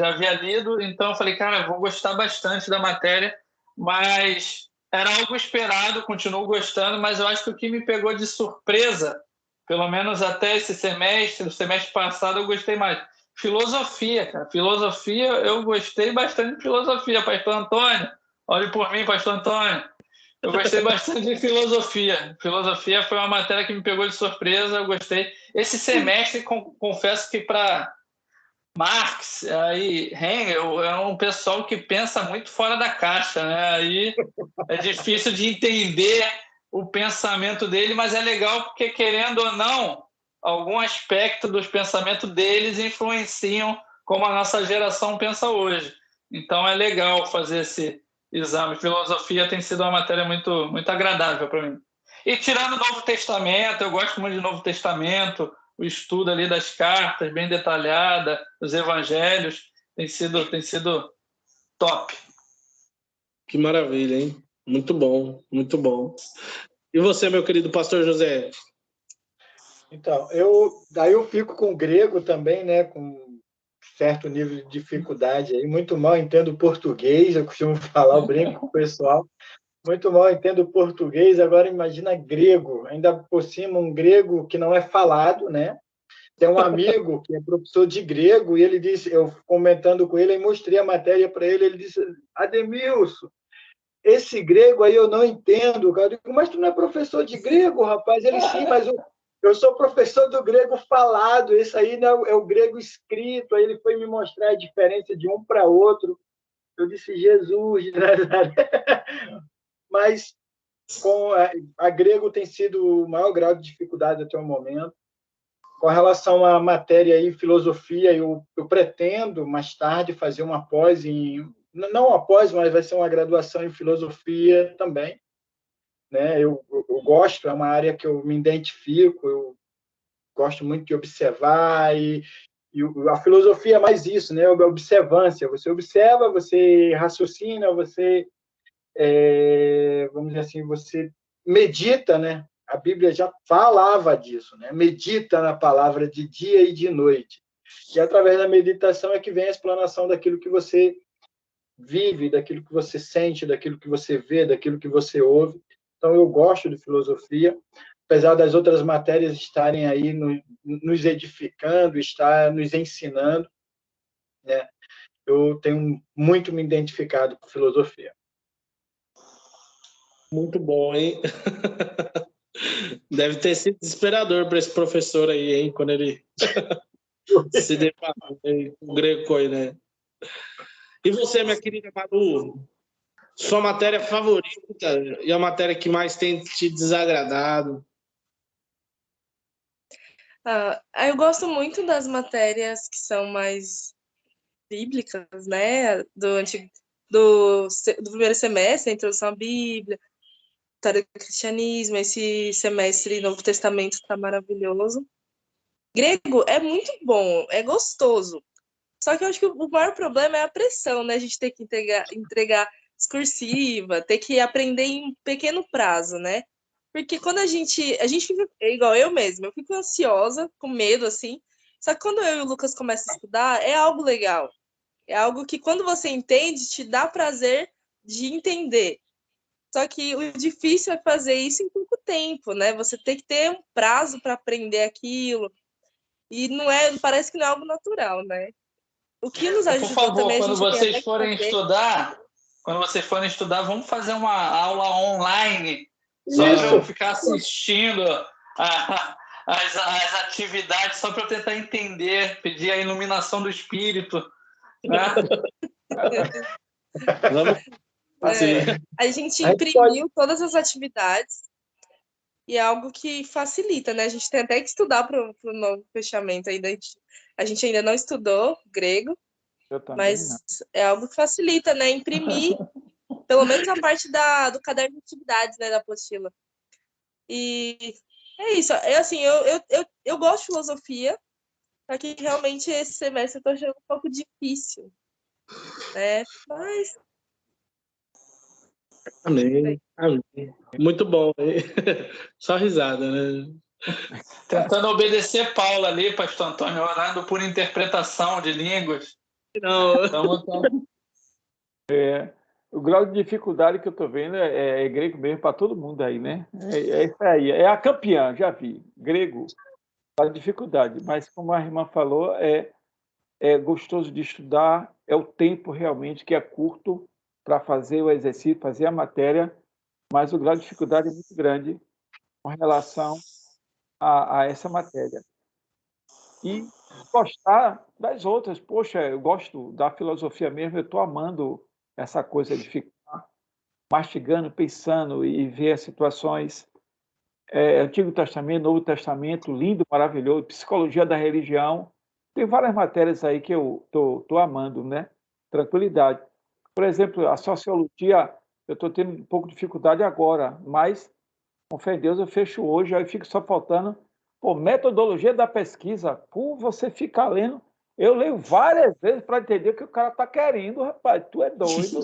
havia lido, então eu falei, cara, eu vou gostar bastante da matéria, mas era algo esperado, continuo gostando, mas eu acho que o que me pegou de surpresa, pelo menos até esse semestre, no semestre passado eu gostei mais. Filosofia, cara. Filosofia, eu gostei bastante de filosofia, pastor Antônio. Olhe por mim, pastor Antônio. Eu gostei bastante de filosofia. Filosofia foi uma matéria que me pegou de surpresa, eu gostei. Esse semestre, confesso que para Marx e Hegel é um pessoal que pensa muito fora da caixa, né? Aí é difícil de entender o pensamento dele, mas é legal porque, querendo ou não, algum aspecto dos pensamentos deles influenciam como a nossa geração pensa hoje. Então é legal fazer esse exame. Filosofia tem sido uma matéria muito, muito agradável para mim. E tirando o Novo Testamento, eu gosto muito de Novo Testamento, o estudo ali das cartas, bem detalhada, os evangelhos, tem sido top. Que maravilha, hein? Muito bom, muito bom. E você, meu querido pastor José? Então, daí eu fico com o grego também, né, com certo nível de dificuldade aí. Muito mal entendo português, eu costumo falar, eu brinco com o pessoal. Muito mal entendo português, agora imagina grego, ainda por cima um grego que não é falado, né? Tem um amigo que é professor de grego e ele disse, eu comentando com ele, eu mostrei a matéria para ele, ele disse, Ademilson, esse grego aí eu não entendo, cara. Eu digo, mas tu não é professor de grego, rapaz? Ele, sim, mas Eu sou professor do grego falado, esse aí não é o grego escrito. Aí ele foi me mostrar a diferença de um para outro. Eu disse, Jesus de Nazaré. Mas com a grego tem sido o maior grau de dificuldade até o momento. Com relação à matéria aí, filosofia, eu pretendo mais tarde fazer uma pós não uma pós, mas vai ser uma graduação em filosofia também, né? Eu gosto, é uma área que eu me identifico, eu gosto muito de observar e a filosofia é mais isso, né? A observância. Você observa, você raciocina, você vamos dizer assim, você medita, né? A Bíblia já falava disso, né? Medita na palavra de dia e de noite. E através da meditação é que vem a explanação daquilo que você vive, daquilo que você sente, daquilo que você vê, daquilo que você ouve. Então, eu gosto de filosofia, apesar das outras matérias estarem aí nos edificando, estar nos ensinando, né? Eu tenho muito me identificado com filosofia. Muito bom, hein? Deve ter sido desesperador para esse professor aí, hein? Quando ele se deparou com o grego, né? E você, minha querida Manu? Sua matéria favorita e a matéria que mais tem te desagradado? Eu gosto muito das matérias que são mais bíblicas, né? Do primeiro semestre, a introdução à Bíblia, história do cristianismo. Esse semestre Novo Testamento está maravilhoso. Grego é muito bom, é gostoso. Só que eu acho que o maior problema é a pressão, né? A gente ter que entregar discursiva, ter que aprender em um pequeno prazo, né? Porque quando a gente fica, igual eu mesma, eu fico ansiosa, com medo, assim. Só que quando eu e o Lucas começam a estudar, é algo legal. É algo que, quando você entende, te dá prazer de entender. Só que o difícil é fazer isso em pouco tempo, né? Você tem que ter um prazo para aprender aquilo. E parece que não é algo natural, né? O que nos Por ajudou favor, também, a quando gente tem até vocês que forem fazer. estudar, vamos fazer uma aula online, só para eu ficar assistindo as atividades, só para eu tentar entender, pedir a iluminação do espírito, né? A gente imprimiu todas as atividades e é algo que facilita, né? A gente tem até que estudar para o novo fechamento. A gente ainda não estudou grego, mas é algo que facilita, né? Imprimir pelo menos a parte do caderno de atividades, né? Da apostila. E é isso. Eu gosto de filosofia, só que realmente esse semestre eu tô achando um pouco difícil, né? Mas... Amém. Muito bom, hein? Só risada, né? Tentando obedecer Paulo ali, pastor Antônio, orando por interpretação de línguas. Não. O grau de dificuldade que eu estou vendo é grego mesmo para todo mundo aí, né? É isso aí. É a campeã, já vi. Grego, a dificuldade. Mas, como a irmã falou, é gostoso de estudar, é o tempo realmente que é curto para fazer o exercício, fazer a matéria, mas o grau de dificuldade é muito grande com relação a essa matéria. E gostar das outras. Poxa, eu gosto da filosofia mesmo, eu estou amando essa coisa de ficar mastigando, pensando e ver as situações. Antigo Testamento, Novo Testamento, lindo, maravilhoso, psicologia da religião. Tem várias matérias aí que eu estou amando, né? Tranquilidade. Por exemplo, a sociologia, eu estou tendo um pouco de dificuldade agora, mas, com fé em Deus, eu fecho hoje, aí fica só faltando metodologia da pesquisa. Você fica lendo. Eu leio várias vezes para entender o que o cara está querendo, rapaz. Tu é doido.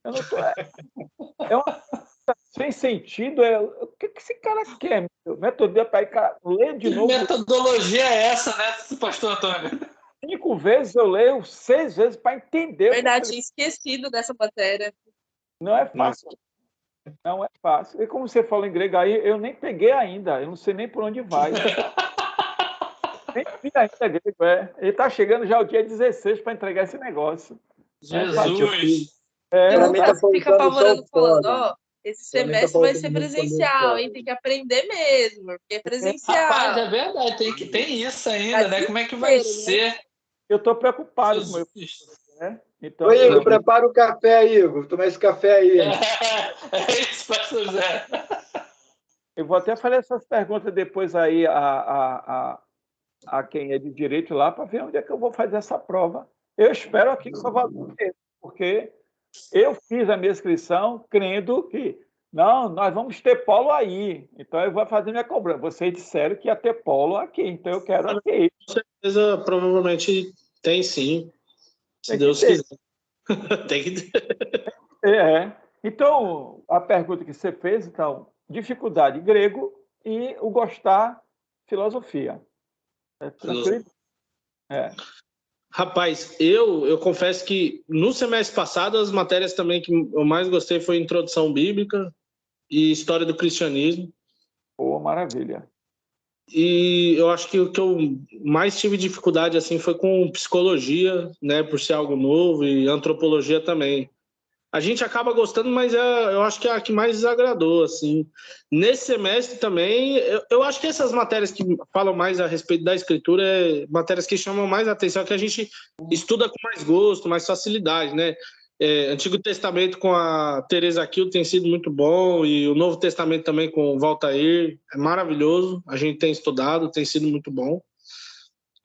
Eu não tô... É uma sem sentido. O que esse cara quer? Metodologia para ir ler de novo. Que metodologia é essa, né, pastor Antônio? 5 vezes eu leio, 6 vezes para entender. Verdade, tinha esquecido dessa matéria. Não é fácil. Não é fácil. E como você falou em grego aí, eu nem peguei ainda. Eu não sei nem por onde vai. Nem vi ainda grego, Ele está chegando já o dia 16 para entregar esse negócio. Jesus! Lucas fica apavorando falando, Esse semestre vai ser presencial, hein? Tem que aprender mesmo, porque é presencial. Rapaz, é verdade, tem isso ainda, né? Como é que vai ser? Eu estou preocupado com o meu filho, né? Então, Ô, Igor, prepara o café aí, Igor. Toma esse café aí. É isso, pastor Zé. Eu vou até fazer essas perguntas depois aí a quem é de direito lá, para ver onde é que eu vou fazer essa prova. Eu espero aqui em Salvador, porque eu fiz a minha inscrição crendo que não, nós vamos ter polo aí. Então eu vou fazer minha cobrança. Vocês disseram que ia ter polo aqui, então eu quero aqui. Com certeza, provavelmente tem sim, se Tem Deus que ter. quiser. Tem que ter. Então, a pergunta que você fez, então, dificuldade grego e o gostar filosofia. É tranquilo? Rapaz, eu confesso que no semestre passado as matérias também que eu mais gostei foi Introdução Bíblica e História do Cristianismo. Boa, maravilha. E eu acho que o que eu mais tive dificuldade assim foi com psicologia, né, por ser algo novo, e antropologia também. A gente acaba gostando, mas eu acho que é a que mais desagradou, assim. Nesse semestre também, eu acho que essas matérias que falam mais a respeito da escritura é matérias que chamam mais a atenção, que a gente estuda com mais gosto, mais facilidade, né? Antigo Testamento com a Teresa Kiel tem sido muito bom, e o Novo Testamento também com o Valtair é maravilhoso. A gente tem estudado, tem sido muito bom.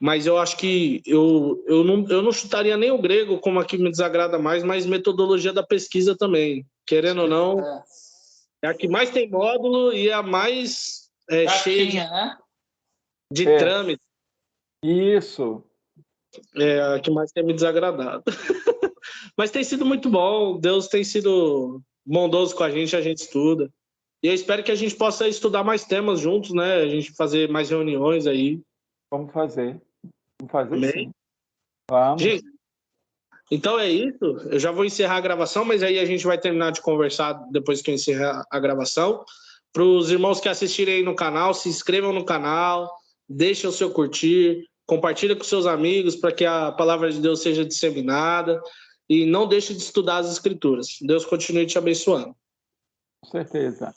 Mas eu acho que eu não chutaria nem o grego como a que me desagrada mais, mas metodologia da pesquisa também. Querendo ou não, é a que mais tem módulo e é a mais cheia de trâmite. Isso. É a que mais tem me desagradado. Mas tem sido muito bom, Deus tem sido bondoso com a gente estuda. E eu espero que a gente possa estudar mais temas juntos, né? A gente fazer mais reuniões aí. Vamos fazer. Vamos fazer Amém? sim. Vamos. Gente, então é isso. Eu já vou encerrar a gravação, mas aí a gente vai terminar de conversar depois que eu encerrar a gravação. Para os irmãos que assistirem aí no canal, se inscrevam no canal, deixem o seu curtir, compartilhem com seus amigos para que a palavra de Deus seja disseminada e não deixe de estudar as Escrituras. Deus continue te abençoando. Com certeza.